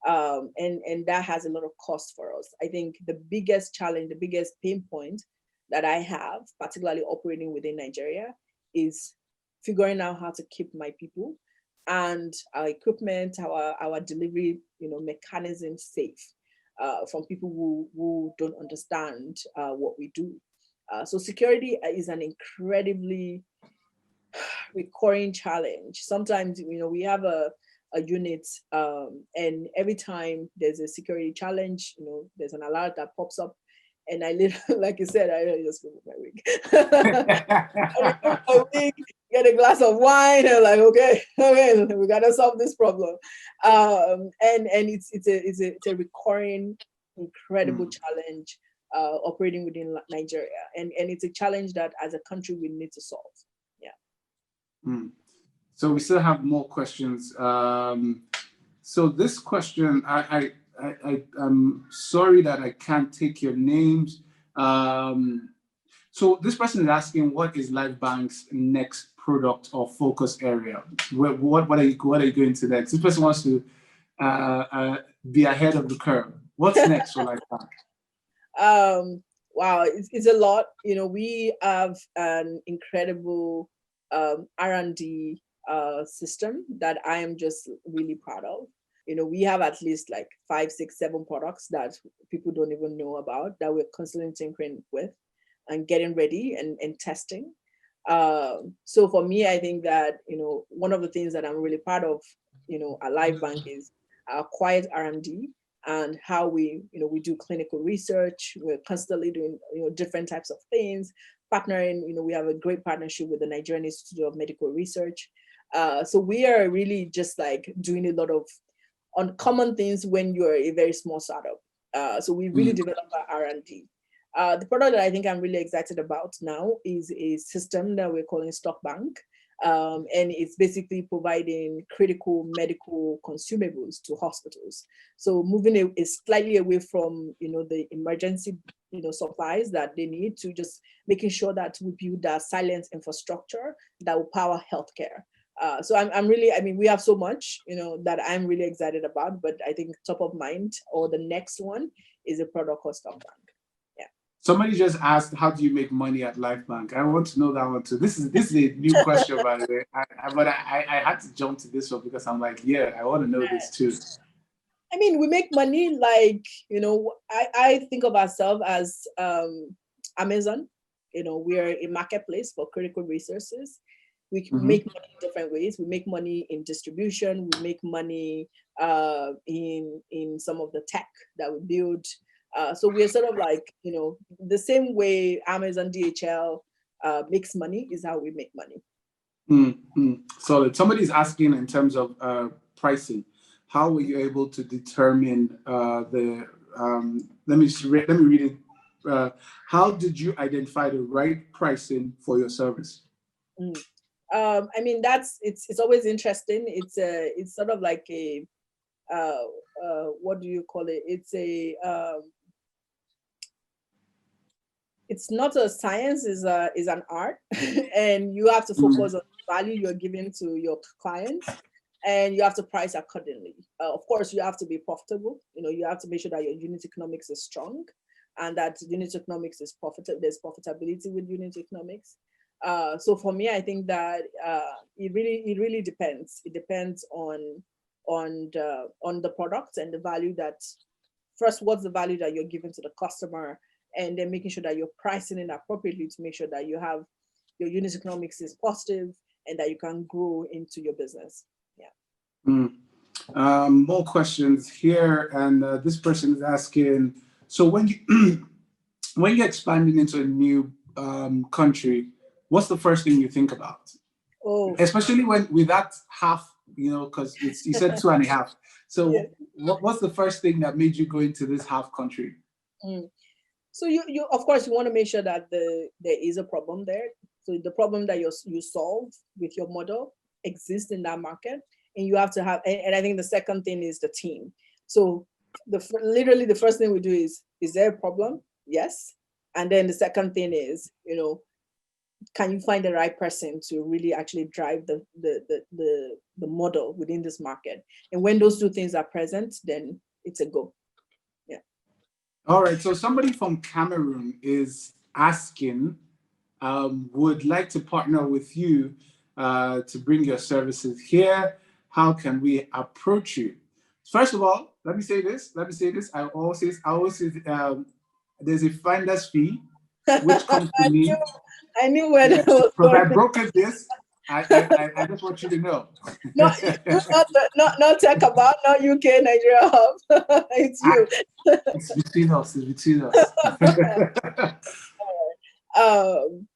And that has a lot of cost for us. I think the biggest challenge, the biggest pain point that I have, particularly operating within Nigeria, is figuring out how to keep my people and our equipment, our delivery, mechanism safe from people who don't understand what we do. So security is an incredibly recurring challenge. Sometimes, we have a unit, and every time there's a security challenge, there's an alert that pops up, and I literally, like you said, I just remove my wig. I remove my wig, get a glass of wine, and like, okay, we gotta solve this problem. And it's a recurring, incredible challenge operating within Nigeria, and it's a challenge that as a country we need to solve. Yeah. So we still have more questions. So this question, I'm sorry that I can't take your names. So this person is asking, what is LifeBank's next product or focus area? What are you going to next? This person wants to be ahead of the curve. What's next for LifeBank? Wow, it's a lot. We have an incredible R&D system that I am just really proud of. We have at least like 5, 6, 7 products that people don't even know about that we're constantly tinkering with and getting ready and testing. So for me, I think that, one of the things that I'm really proud of, at LifeBank is our quiet R&D and how we do clinical research. We're constantly doing, different types of things, partnering. We have a great partnership with the Nigerian Institute of Medical Research. So we are really just like doing a lot of uncommon things when you're a very small startup. So we really develop our R&D. The product that I think I'm really excited about now is a system that we're calling Stock Bank. And it's basically providing critical medical consumables to hospitals. So moving slightly away from, the emergency, supplies that they need, to just making sure that we build that silent infrastructure that will power healthcare. So I'm really, we have so much, that I'm really excited about, but I think top of mind or the next one is a product called Stock Bank. Yeah. Somebody just asked, how do you make money at LifeBank? I want to know that one too. This is a new question, by the way. But I had to jump to this one because I'm like, yeah, I want to know this too. We make money like, I think of ourselves as Amazon. We are a marketplace for critical resources. We can make money in different ways. We make money in distribution. We make money in some of the tech that we build. So we're sort of like, the same way Amazon DHL makes money is how we make money. So somebody's asking in terms of pricing, how were you able to determine the? Let me read it. How did you identify the right pricing for your service? It's always interesting. It's sort of like a what do you call it? It's not a science, is an art, and you have to focus on the value you're giving to your clients, and you have to price accordingly. Of course, you have to be profitable. You have to make sure that your unit economics is strong, and that unit economics is profitable. There's profitability with unit economics. So for me, I think that it really depends. It depends on the product and the value that, first, what's the value that you're giving to the customer, and then making sure that you're pricing it appropriately to make sure that you have your unit economics is positive and that you can grow into your business. Yeah. More questions here, and this person is asking, so when you're expanding into a new country, what's the first thing you think about? Especially with that half, because you said 2.5. So yeah. What's the first thing that made you go into this half country? So you of course you want to make sure that there is a problem there. So the problem that you solve with your model exists in that market, and you have to have. And I think the second thing is the team. So literally the first thing we do is there a problem? Yes. And then the second thing is, can you find the right person to really actually drive the model within this market? And when those two things are present, then it's a go. Yeah. All right. So somebody from Cameroon is asking, would like to partner with you to bring your services here. How can we approach you? First of all, let me say this. I always say there's a finder's fee, which comes to me. I knew where that was going. I brokered this. I just want you to know. Not you, not Tech Cabal, not UK Nigeria Hub. It's you. It's between us. It's between us. um,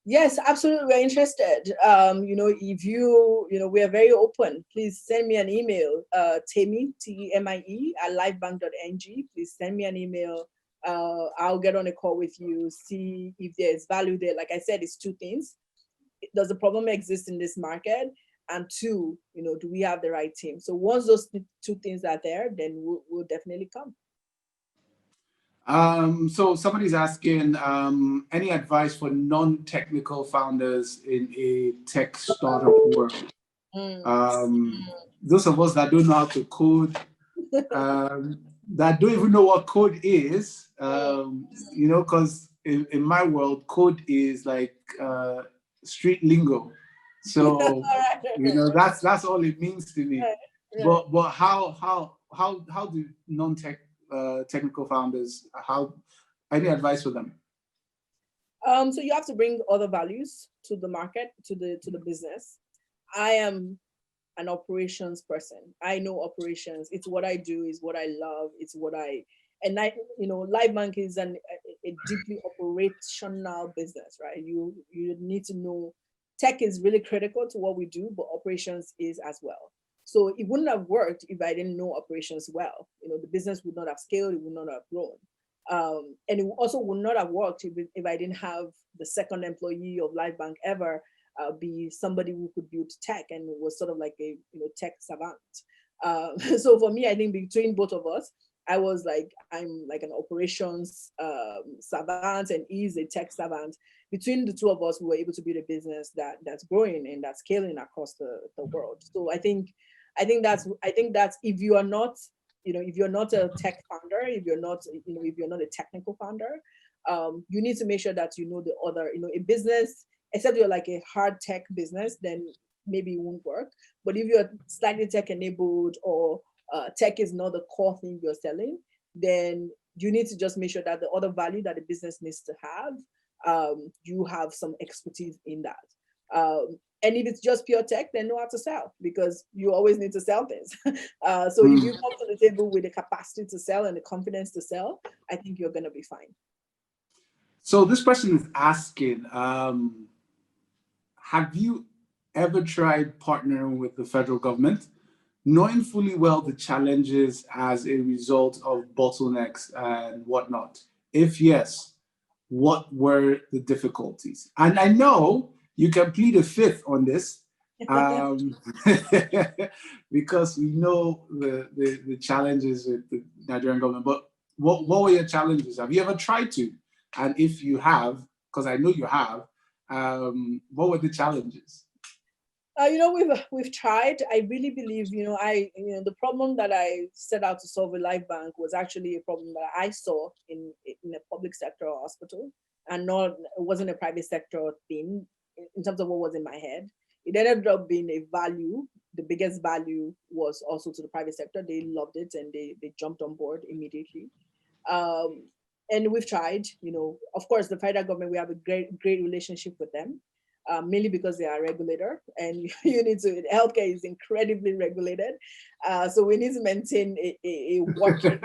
yes, absolutely. We're interested. If we are very open. Please send me an email. Temie, Temie at LifeBank.ng. Please send me an email. I'll get on a call with you. See if there's value there. Like I said, it's two things. Does the problem exist in this market? And two, do we have the right team? So once those two things are there, then we'll definitely come. So somebody's asking, any advice for non-technical founders in a tech startup world? Those of us that don't know how to code, that don't even know what code is, because in my world, code is like street lingo. So that's all it means to me. Right. But how do technical founders, any advice for them? So you have to bring other values to the market, to the business. I am an operations person. I know operations. It's what I do, is what I love. It's what LifeBank is a deeply operational business, right? You need to know tech is really critical to what we do, but operations is as well. So it wouldn't have worked if I didn't know operations well. The business would not have scaled, it would not have grown. And it also would not have worked if I didn't have the second employee of LifeBank ever be somebody who could build tech and was sort of like a tech savant. So for me, I think between both of us, I'm like an operations savant and he's a tech savant. Between the two of us, we were able to build a business that's growing and that's scaling across the world. So I think that's if you are not if you're not a tech founder, if you're not a technical founder, you need to make sure that the other a business, except you're like a hard tech business, then maybe it won't work. But if you're slightly tech enabled or tech is not the core thing you're selling, then you need to just make sure that the other value that the business needs to have, you have some expertise in that. And if it's just pure tech, then know how to sell, because you always need to sell things. So if you come to the table with the capacity to sell and the confidence to sell, I think you're going to be fine. So this person is asking, have you ever tried partnering with the federal government, knowing fully well the challenges as a result of bottlenecks and whatnot? If yes, what were the difficulties? And I know you can plead a fifth on this, because we know the challenges with the Nigerian government. But what were your challenges? Have you ever tried to? And if you have, because I know you have, what were the challenges? We've tried. I really believe, the problem that I set out to solve with LifeBank was actually a problem that I saw in a public sector hospital, and it wasn't a private sector thing in terms of what was in my head. It ended up being a value. The biggest value was also to the private sector. They loved it and they jumped on board immediately. And we've tried, of course, the federal government, we have a great relationship with them. Mainly because they are a regulator, and healthcare is incredibly regulated. So we need to maintain a working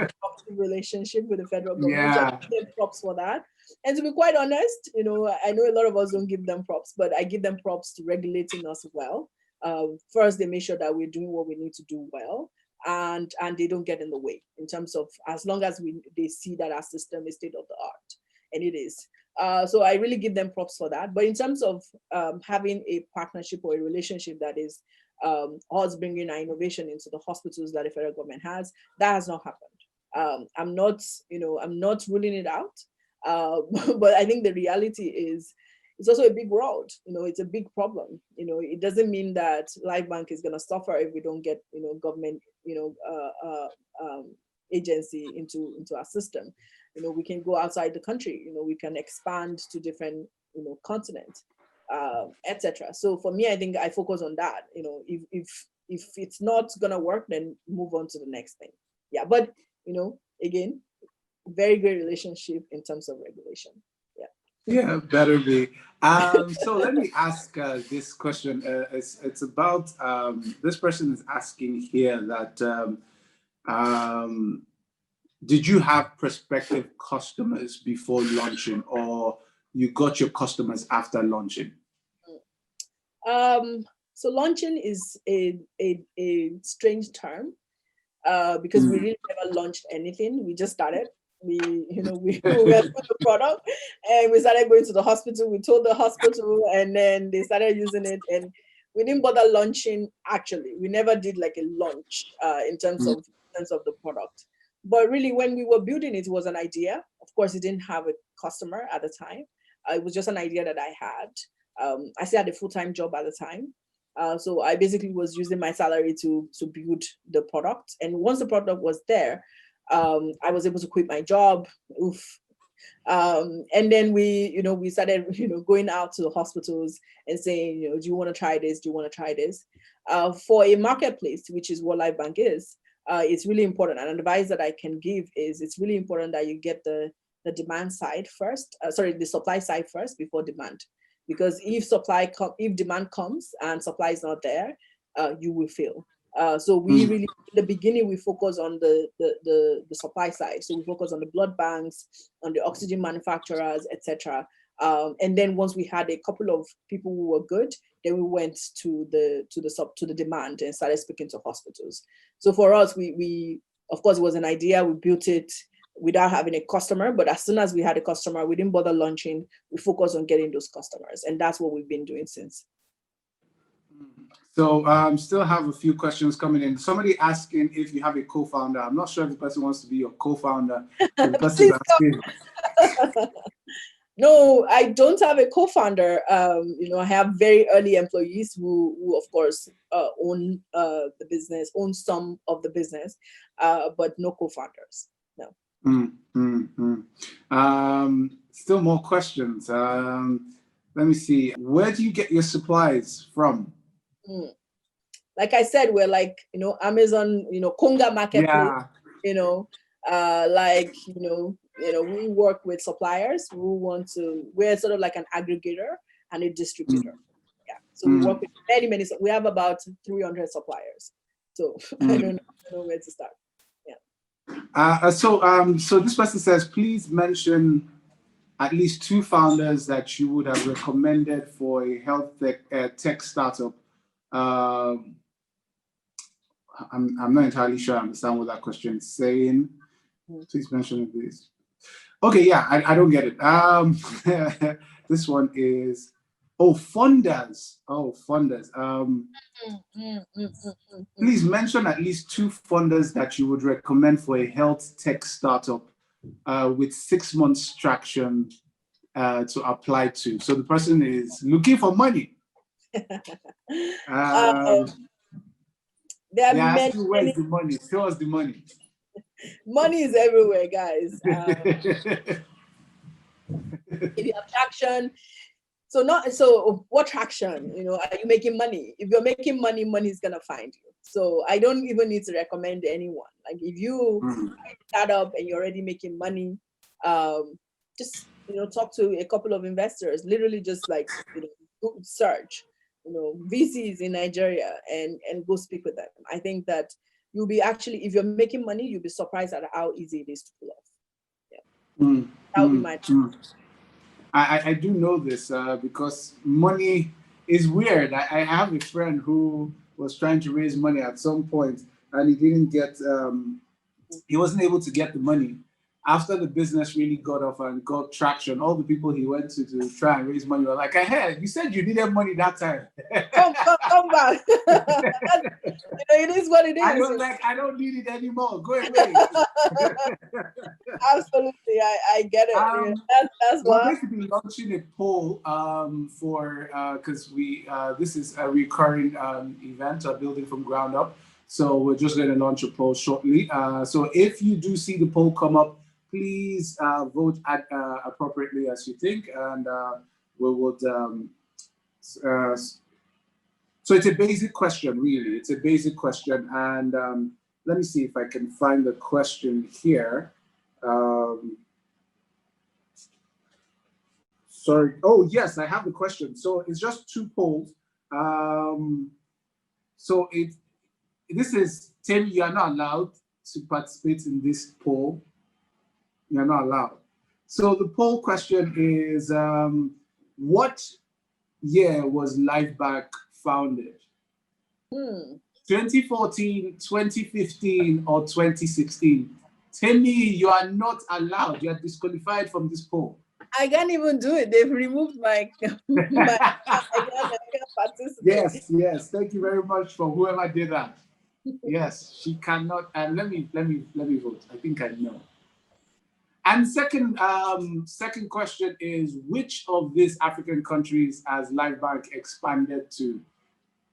relationship with the federal government. Yeah. So I give them props for that. And to be quite honest, I know a lot of us don't give them props, but I give them props to regulating us well. First, they make sure that we're doing what we need to do well, and they don't get in the way in terms of, as long as they see that our system is state of the art, and it is. So I really give them props for that. But in terms of having a partnership or a relationship that is us bringing our innovation into the hospitals that the federal government has, that has not happened. I'm not ruling it out. But I think the reality is, it's also a big world. It's a big problem. It doesn't mean that LifeBank is going to suffer if we don't get government agency into our system. We can go outside the country. We can expand to different continents, etc. So for me, I think I focus on that. If it's not gonna work, then move on to the next thing. Yeah, but again, very great relationship in terms of regulation. Yeah. Yeah, better be. So let me ask this question. It's about this person is asking here that did you have prospective customers before launching, or you got your customers after launching? So launching is a strange term because we really never launched anything. We just started. We were the product and we started going to the hospital. We told the hospital and then they started using it, and we didn't bother launching. Actually, we never did like a launch in terms of the product. But really, when we were building it, it was an idea. Of course, it didn't have a customer at the time. It was just an idea that I had. I still had a full-time job at the time. So I basically was using my salary to build the product. And once the product was there, I was able to quit my job. Oof. And then we started, going out to the hospitals and saying, do you want to try this? Do you want to try this? For a marketplace, which is what LifeBank is, it's really important. And advice that I can give is it's really important that you get the demand side first, the supply side first before demand. Because if demand comes and supply is not there, you will fail. So we really, in the beginning, we focus on the supply side. So we focus on the blood banks, on the oxygen manufacturers, etc. And then once we had a couple of people who were good, then we went to the demand and started speaking to hospitals. So for us, we of course it was an idea. We built it without having a customer, but as soon as we had a customer, we didn't bother launching. We focused on getting those customers, and that's what we've been doing since. So still have a few questions coming in. Somebody asking if you have a co-founder. I'm not sure if the person wants to be your co-founder. The person asking. No, I don't have a co-founder. I have very early employees who of course own the business, own some of the business, but no co-founders. No. Still more questions. Let me see. Where do you get your supplies from? Like I said, we're like, Amazon, Konga marketplace, we work with suppliers who we're sort of like an aggregator and a distributor. Yeah. So we work with many, we have about 300 suppliers. So I don't know where to start. Yeah. So this person says, please mention at least 2 founders that you would have recommended for a health tech startup. I'm not entirely sure I understand what that question is saying. Please mention this. Okay, yeah, I don't get it. This one is, funders. Please mention at least 2 funders that you would recommend for a health tech startup with 6 months traction to apply to. So the person is looking for money. There are many, where's the money? Show us the money. Money is everywhere, guys. If you have traction, so what traction? Are you making money? If you're making money, money is gonna find you. So I don't even need to recommend anyone. Like if you start up and you're already making money, just talk to a couple of investors. Literally, just like search. VCs in Nigeria and go speak with them. I think that you'll be actually, if you're making money, you'll be surprised at how easy it is to pull off. Yeah. That would be my I do know this because money is weird. I have a friend who was trying to raise money at some point and he didn't get, he wasn't able to get the money. After the business really got off and got traction, all the people he went to try and raise money were like, hey, you said you needed money that time. Come back. It is what it is. I don't need it anymore. Go away. Absolutely, I get it. That's we're what. going to be launching a poll for because this is a recurring event, building from ground up. So we're just going to launch a poll shortly. So if you do see the poll come up, please vote appropriately as you think, and we would. So it's a basic question, really. It's a basic question, and let me see if I can find the question here. Sorry. Oh, yes, I have the question. So it's just two polls. So this is, Temie, you are not allowed to participate in this poll. You're not allowed. So the poll question is, what year was LifeBank founded? 2014, 2015, or 2016? Temie, you are not allowed. You are disqualified from this poll. I can't even do it. They've removed my I can't participate. Yes. Thank you very much for whoever did that. Yes, she cannot. And let me vote. I think I know. And second question is, which of these African countries has LifeBank expanded to?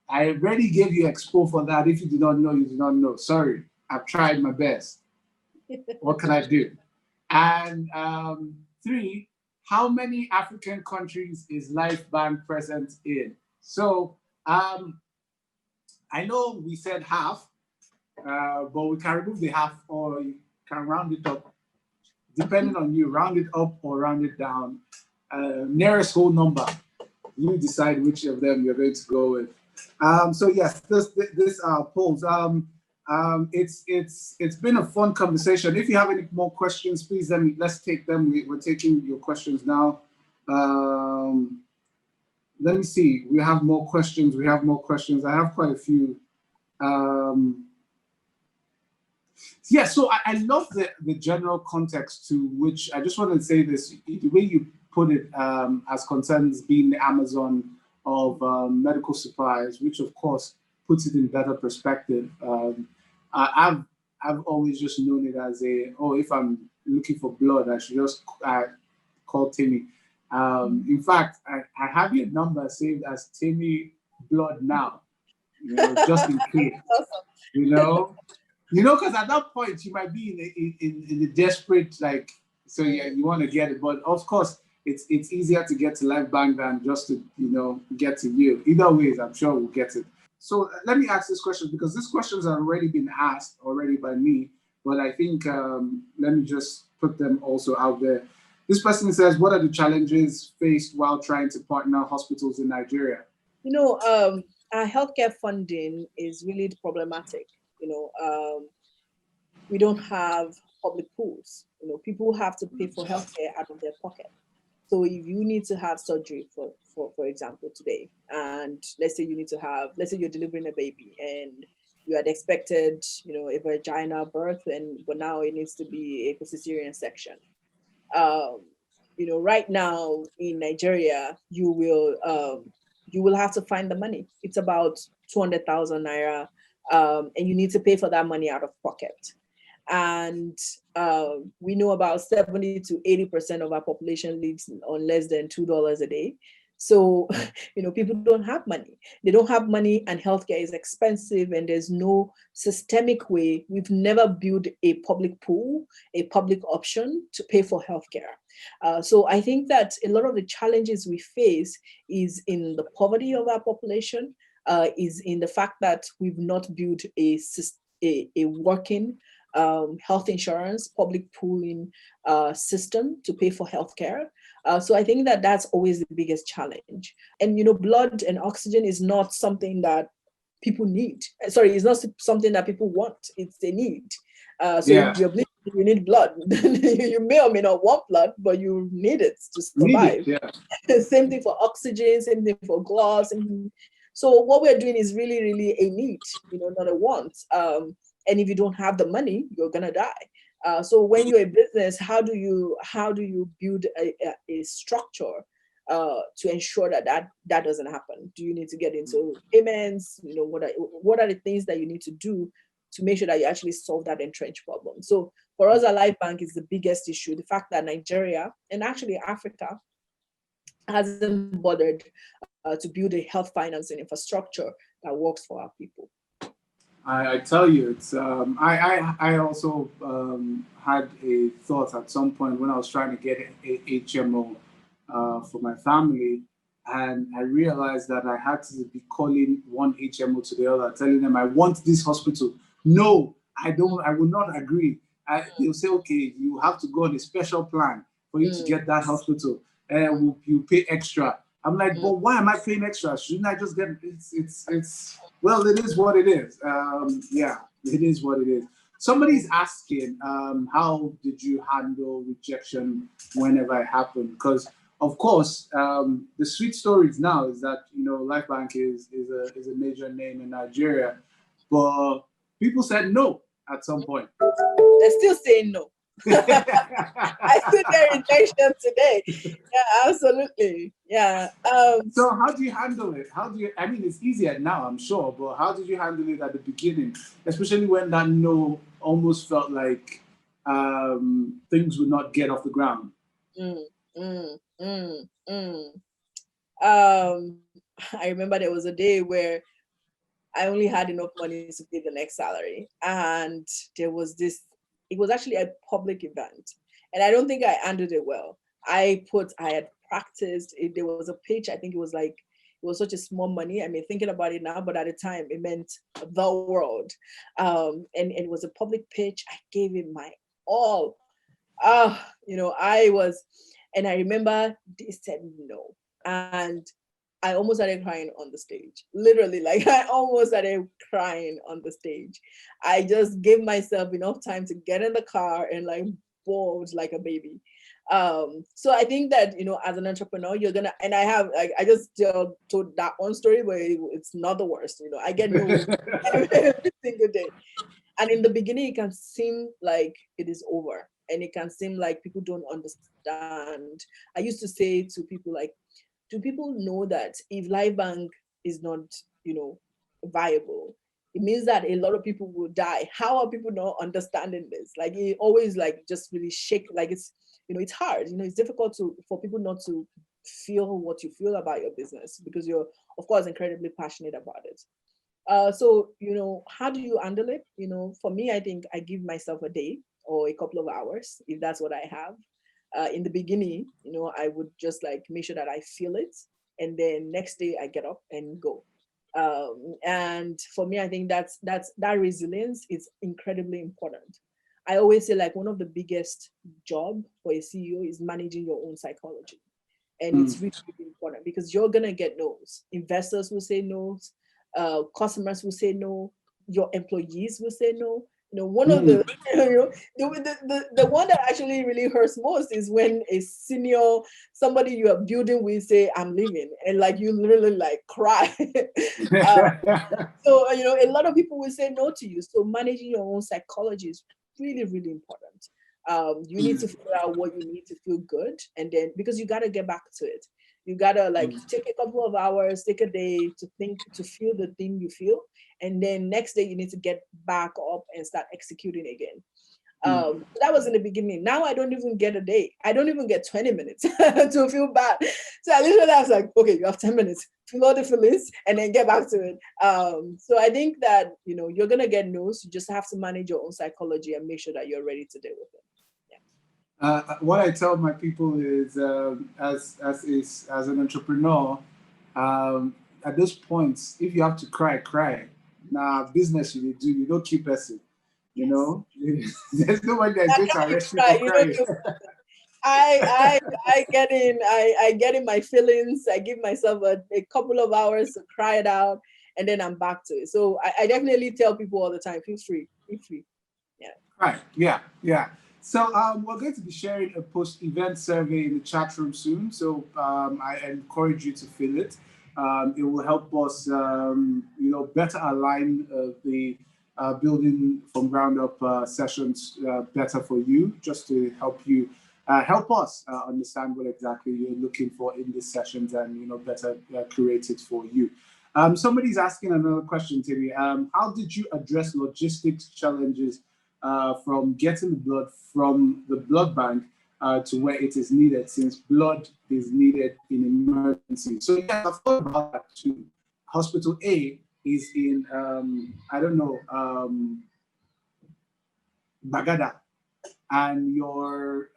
I already gave you expo for that. If you do not know, you do not know. Sorry, I've tried my best. What can I do? And 3, how many African countries is LifeBank present in? So I know we said half, but we can remove the half, or you can round it up. Depending on you, round it up or round it down. Nearest whole number. You decide which of them you're going to go with. So yes, this polls. It's been a fun conversation. If you have any more questions, please let's take them. We're taking your questions now. Let me see. We have more questions. I have quite a few. Yeah, so I love the general context to which I just want to say this. The way you put it, as concerns being the Amazon of medical supplies, which of course puts it in better perspective. I've always just known it as if I'm looking for blood, I should just call Temie. In fact, I have your number saved as Temie Blood Now, just in case, because at that point you might be in the desperate, so yeah, you want to get it, but of course it's easier to get to LifeBank than just to get to you. Either ways, I'm sure we'll get it. So let me ask this question, because this question has already been asked by me, but I think let me just put them also out there. This person says, what are the challenges faced while trying to partner hospitals in Nigeria? Our healthcare funding is really problematic. We don't have public pools. People have to pay for healthcare out of their pocket. So if you need to have surgery, for example, today, and let's say you're delivering a baby and you had expected, a vaginal birth, but now it needs to be a cesarean section. Right now in Nigeria, you will have to find the money. It's about 200,000 naira, and you need to pay for that money out of pocket. And we know about 70 to 80% of our population lives on less than $2 a day. So, people don't have money. They don't have money, and healthcare is expensive, and there's no systemic way. We've never built a public pool, a public option to pay for healthcare. So I think that a lot of the challenges we face is in the poverty of our population, is in the fact that we've not built a working health insurance, public pooling system to pay for healthcare. So I think that that's always the biggest challenge. And, blood and oxygen is not something that people need. Sorry, it's not something that people want. It's a need. So if you're bleeding, you need blood. You may or may not want blood, but you need it to survive. Same thing for oxygen, same thing for gloves. So what we're doing is really, really a need, not a want. And if you don't have the money, you're gonna die. So when you're a business, how do you build a structure to ensure that doesn't happen? Do you need to get into payments? What are the things that you need to do to make sure that you actually solve that entrenched problem? So for us at LifeBank is the biggest issue, the fact that Nigeria and actually Africa hasn't bothered to build a health financing infrastructure that works for our people. I tell you, it's I also had a thought at some point when I was trying to get a HMO for my family, and I realized that I had to be calling one HMO to the other, telling them I want this hospital. No, I don't. I will not agree. They'll say, okay, you have to go on a special plan for you to get that hospital. and you pay extra. I'm like, but why am I paying extra? Shouldn't I just get it's well, it is what it is. Yeah, it is what it is. Somebody's asking, how did you handle rejection whenever it happened? Because of course, the sweet stories now is that LifeBank is a major name in Nigeria, but people said no at some point. They're still saying no. I still get rejection today. Yeah, absolutely. Yeah. So how do you handle it? I mean, it's easier now, I'm sure, but how did you handle it at the beginning? Especially when that no almost felt like things would not get off the ground. I remember there was a day where I only had enough money to pay the next salary. And there was it was actually a public event. And I don't think I handled it well. I had practiced. There was a pitch. I think it was such a small money. I mean, thinking about it now, but at the time it meant the world. And it was a public pitch. I gave it my all. And I remember they said no. And I almost started crying on the stage. Literally, like I almost started crying on the stage. I just gave myself enough time to get in the car and like bawled like a baby. So I think that, as an entrepreneur, you're gonna, and I just told that one story, but it's not the worst. I get no every single day. And in the beginning, it can seem like it is over, and it can seem like people don't understand. I used to say to people like, do people know that if LifeBank is not, viable, it means that a lot of people will die? How are people not understanding this? Like it always like just really shake, like it's hard, it's difficult for people not to feel what you feel about your business because you're of course incredibly passionate about it. So, how do you handle it? For me, I think I give myself a day or a couple of hours if that's what I have. In the beginning, I would just like make sure that I feel it. And then next day I get up and go. And for me, I think that resilience is incredibly important. I always say like one of the biggest job for a CEO is managing your own psychology. And it's really, really important because you're going to get no's. Investors will say no's. Customers will say no. Your employees will say no. One of the, the one that actually really hurts most is when a senior, somebody you are building with say, I'm leaving. And like, you literally like cry. So, a lot of people will say no to you. So managing your own psychology is really, really important. You need to figure out what you need to feel good. And then, because you got to get back to it. You got to like take a couple of hours, take a day to think, to feel the thing you feel. And then next day you need to get back up and start executing again. That was in the beginning. Now I don't even get a day. I don't even get 20 minutes to feel bad. So I literally was like, okay, you have 10 minutes, feel all the feelings and then get back to it. So I think that, you're going to get no's. You just have to manage your own psychology and make sure that you're ready to deal with it. What I tell my people is, as an entrepreneur, at those points, if you have to cry. Nah, business you do. You don't keep person. There's nobody that's going to arrest you for crying. I get in my feelings. I give myself a couple of hours to cry it out, and then I'm back to it. So I definitely tell people all the time, feel free. Yeah. Right. Yeah. So we're going to be sharing a post-event survey in the chat room soon. So I encourage you to fill it. It will help us, better align the building from ground up sessions better for you, just to help you, help us understand what exactly you're looking for in these sessions and, better curate it for you. Somebody's asking another question, Temie. How did you address logistics challenges from getting the blood from the blood bank to where it is needed, since blood is needed in emergency? So yeah, I've thought about that too. Hospital A is in, Bagada, and your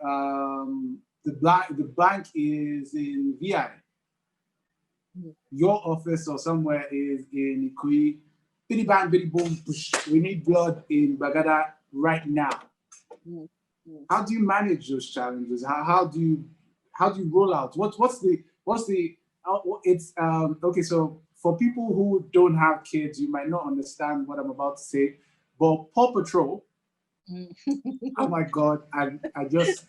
the bank is in VI. Your office or somewhere is in Ikui. Biddy bang, biddy boom, push. We need blood in Bagada right now. How do you manage those challenges? How do how do you roll out? What's the it's okay. So for people who don't have kids, you might not understand what I'm about to say, but Paw Patrol. Oh my God, I just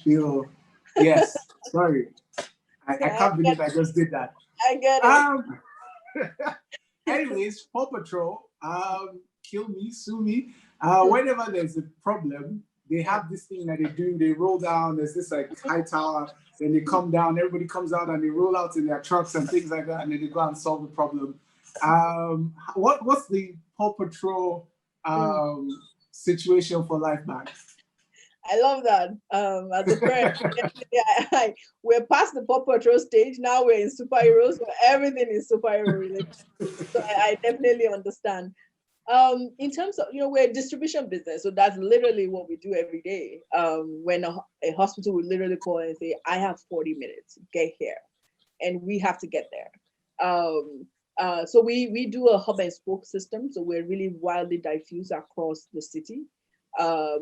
feel, yes. Sorry, I can't believe I just did that. I get it. Anyways, Paw Patrol, kill me, sue me. Whenever there's a problem, they have this thing that they do. They roll down. There's this like high tower. Then they come down. Everybody comes out and they roll out in their trucks and things like that. And then they go and solve the problem. What's the Paw Patrol situation for LifeBank? I love that. As a parent, we're past the Paw Patrol stage. Now we're in superheroes. So everything is superhero related. So I definitely understand. In terms of, we're a distribution business. So that's literally what we do every day. When a hospital will literally call and say, I have 40 minutes, get here. And we have to get there. So we do a hub and spoke system. So we're really widely diffused across the city. At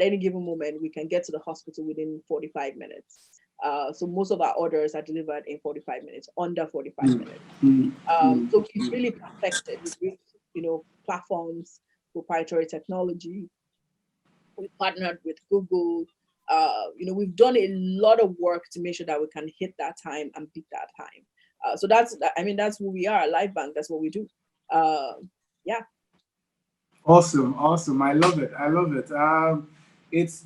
any given moment, we can get to the hospital within 45 minutes. So most of our orders are delivered in 45 minutes, under 45 minutes. So we've really perfected with, platforms, proprietary technology. We partnered with Google. We've done a lot of work to make sure that we can hit that time and beat that time. So that's who we are, LifeBank. That's what we do. Yeah. Awesome. I love it.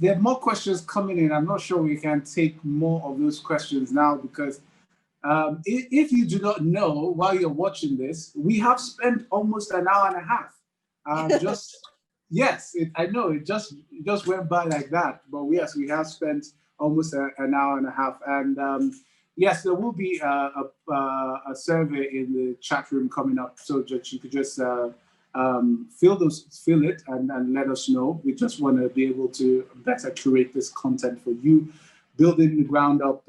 There are more questions coming in. I'm not sure we can take more of those questions now because if you do not know, while you're watching this, we have spent almost an hour and a half. I know it just went by like that. But yes, we have spent almost an hour and a half. And yes, there will be a survey in the chat room coming up, so that you could just fill it and let us know. We just want to be able to better curate this content for you. Building the Ground Up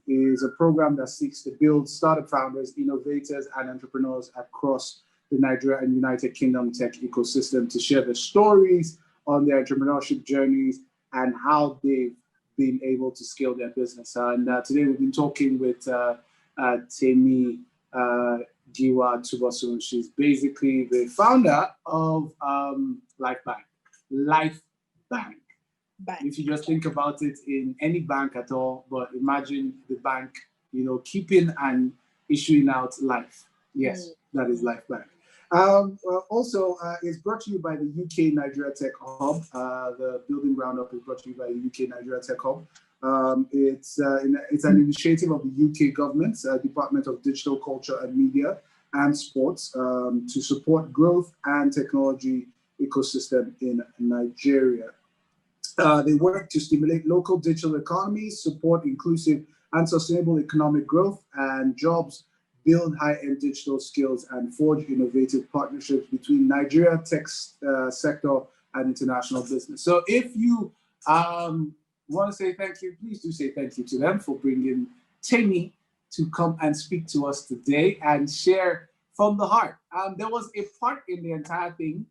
is a program that seeks to build startup founders, innovators, and entrepreneurs across the Nigeria and United Kingdom tech ecosystem to share their stories on their entrepreneurship journeys and how they've been able to scale their business. And today we've been talking with Temie Giwa-Tuboson. She's basically the founder of LifeBank. LifeBank. If you just think about it in any bank at all, but imagine the bank, keeping and issuing out life. Yes, that is LifeBank. Also, it's brought to you by the UK Nigeria Tech Hub. The Building Ground Up is brought to you by the UK Nigeria Tech Hub. It's an initiative of the UK government, Department of Digital Culture and Media and Sports, to support growth and technology ecosystem in Nigeria. They work to stimulate local digital economies, support inclusive and sustainable economic growth and jobs, build high-end digital skills, and forge innovative partnerships between Nigeria tech sector and international business. So if you want to say thank you, please do say thank you to them for bringing Temie to come and speak to us today and share from the heart. There was a part in the entire thing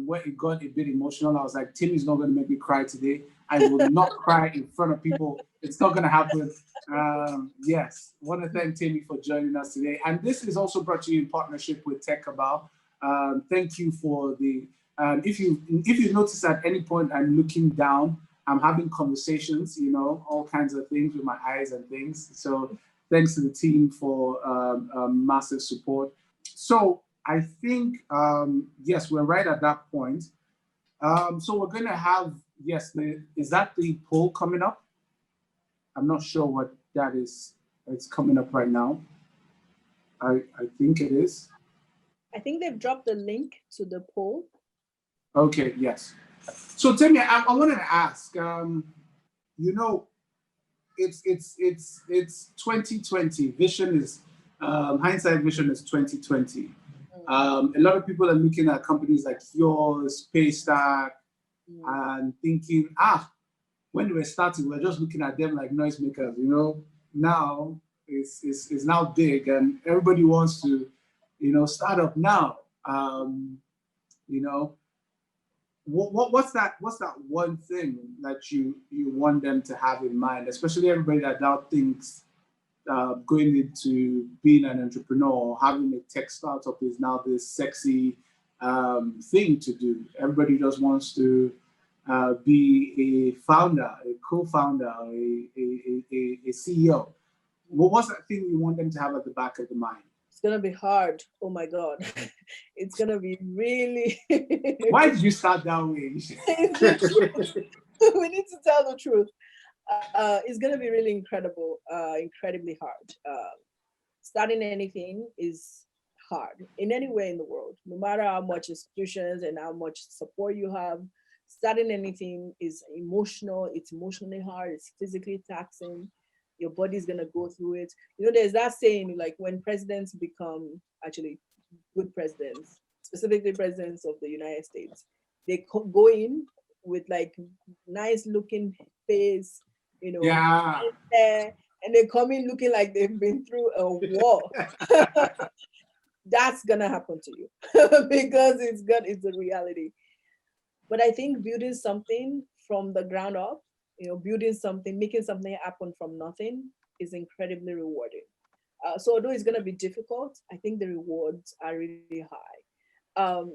where it got a bit emotional. I was like, Timmy's not going to make me cry today. I will not cry in front of people. It's not going to happen. Yes, I want to thank Temie for joining us today. And this is also brought to you in partnership with Tech Cabal. Thank you for the, if you notice at any point I'm looking down, I'm having conversations, all kinds of things with my eyes and things. So thanks to the team for massive support. So I think, yes, we're right at that point. So we're going to have, yes, is that the poll coming up? I'm not sure what that is. It's coming up right now. I think it is. I think they've dropped the link to the poll. Okay, yes. So Temie, I wanted to ask, it's 2020. Vision is, hindsight vision is 2020. A lot of people are looking at companies like yours, Paystack, and thinking, when we were starting, we were just looking at them like noisemakers, Now it's now big and everybody wants to, start up now. what's that one thing that you want them to have in mind, especially everybody that now thinks going into being an entrepreneur or having a tech startup is now this sexy thing to do. Everybody just wants to be a founder, a co-founder, a CEO. What's that thing you want them to have at the back of the mind? It's gonna be hard. Oh my God, it's gonna be really. Why did you start that way? We need to tell the truth. It's gonna be really incredibly hard. Starting anything is hard in anywhere in the world, no matter how much institutions and how much support you have. Starting anything is emotional. It's emotionally hard. It's physically taxing. Your body's gonna go through it. You know, there's that saying, like, when presidents become actually good presidents, specifically presidents of the United States, they go in with like nice looking face, you know, Yeah. hair, and they come in looking like they've been through a war. That's gonna happen to you because it's a reality. But I think building something from the ground up, you know, building something, making something happen from nothing is incredibly rewarding. So although it's gonna be difficult, I think the rewards are really high.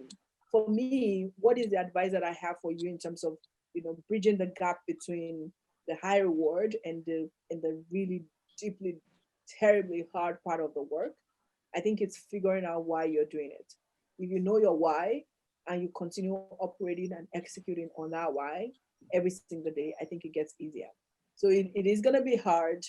For me, what is the advice that I have for you in terms of, you know, bridging the gap between the high reward and the really deeply, terribly hard part of the work? I think it's figuring out why you're doing it. If you know your why and you continue operating and executing on that why every single day, I think it gets easier. So it is going to be hard,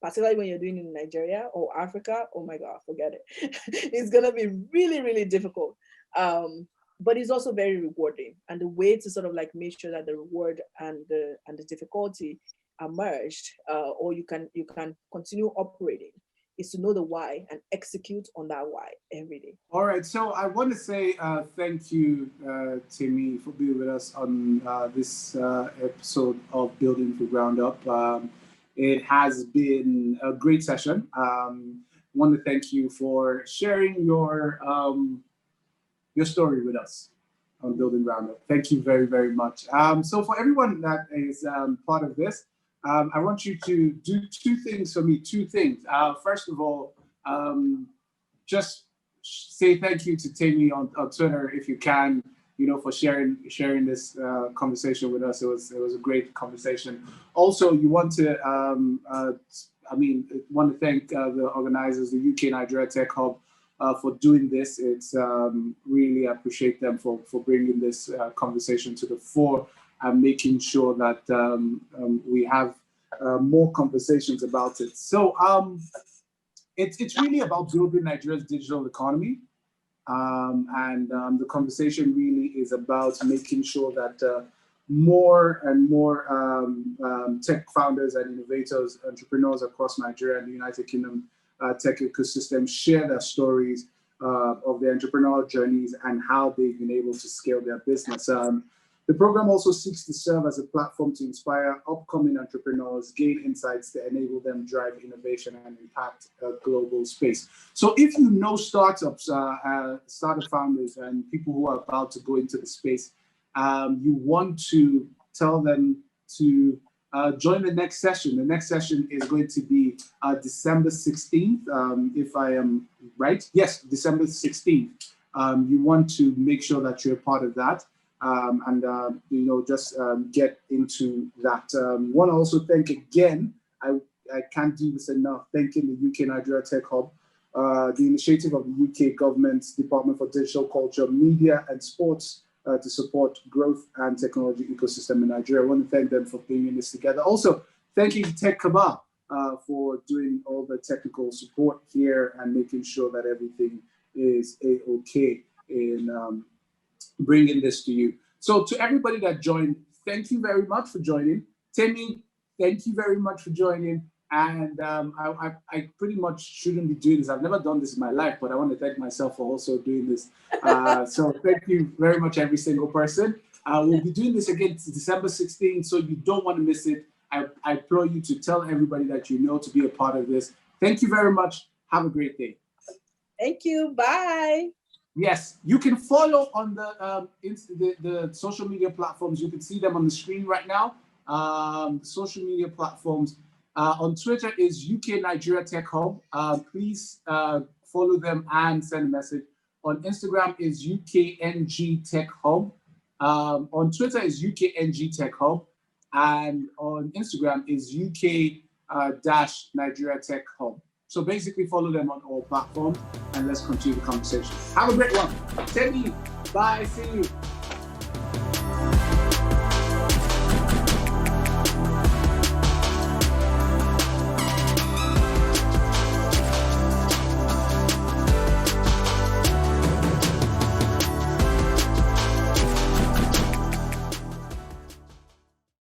particularly when you're doing it in Nigeria or Africa. Oh my God, forget it. It's going to be really, really difficult. But it's also very rewarding. And the way to sort of like make sure that the reward and the difficulty are merged, or you can continue operating, is to know the why and execute on that why every day. All right, so I want to say thank you, Temie, for being with us on this episode of Building from Ground Up. It has been a great session. I want to thank you for sharing your story with us on Building Ground Up. Thank you very, very much. So for everyone that is part of this, I want you to do two things for me. Two things. First of all, just say thank you to Temie on Twitter if you can, you know, for sharing this conversation with us. It was a great conversation. Also, you want to want to thank the organizers, the UK Nigeria Tech Hub, for doing this. It's really appreciate them for bringing this conversation to the fore and making sure that we have more conversations about it. So it's really about building Nigeria's digital economy. And the conversation really is about making sure that more and more tech founders and innovators, entrepreneurs across Nigeria and the United Kingdom tech ecosystem share their stories of their entrepreneurial journeys and how they've been able to scale their business. The program also seeks to serve as a platform to inspire upcoming entrepreneurs, gain insights to enable them drive innovation and impact a global space. So if you know startups, startup founders, and people who are about to go into the space, you want to tell them to join the next session. The next session is going to be December 16th, if I am right. Yes, December 16th. You want to make sure that you're a part of that. Just get into that. Want to also thank again, I can't do this enough, thanking the UK Nigeria Tech Hub, the initiative of the UK government's Department for Digital Culture, Media and Sports to support growth and technology ecosystem in Nigeria. I want to thank them for bringing this together. Also, thanking Tech Cabal for doing all the technical support here and making sure that everything is a-okay in bringing this to you. So to everybody that joined, thank you very much for joining. Temie, thank you very much for joining. And I pretty much shouldn't be doing this. I've never done this in my life, but I want to thank myself for also doing this. So thank you very much, every single person. We'll be doing this again December 16th, so you don't want to miss it. I implore you to tell everybody that you know to be a part of this. Thank you very much. Have a great day. Thank you. Bye. Yes, you can follow on the social media platforms. You can see them on the screen right now. Social media platforms on Twitter is UK Nigeria Tech Hub. Please follow them and send a message. On Instagram is UKNG Tech Hub. On Twitter is UKNG Tech Hub, and on Instagram is UK dash Nigeria Tech Hub. So basically follow them on all platforms and let's continue the conversation. Have a great one. Temie, bye, see you.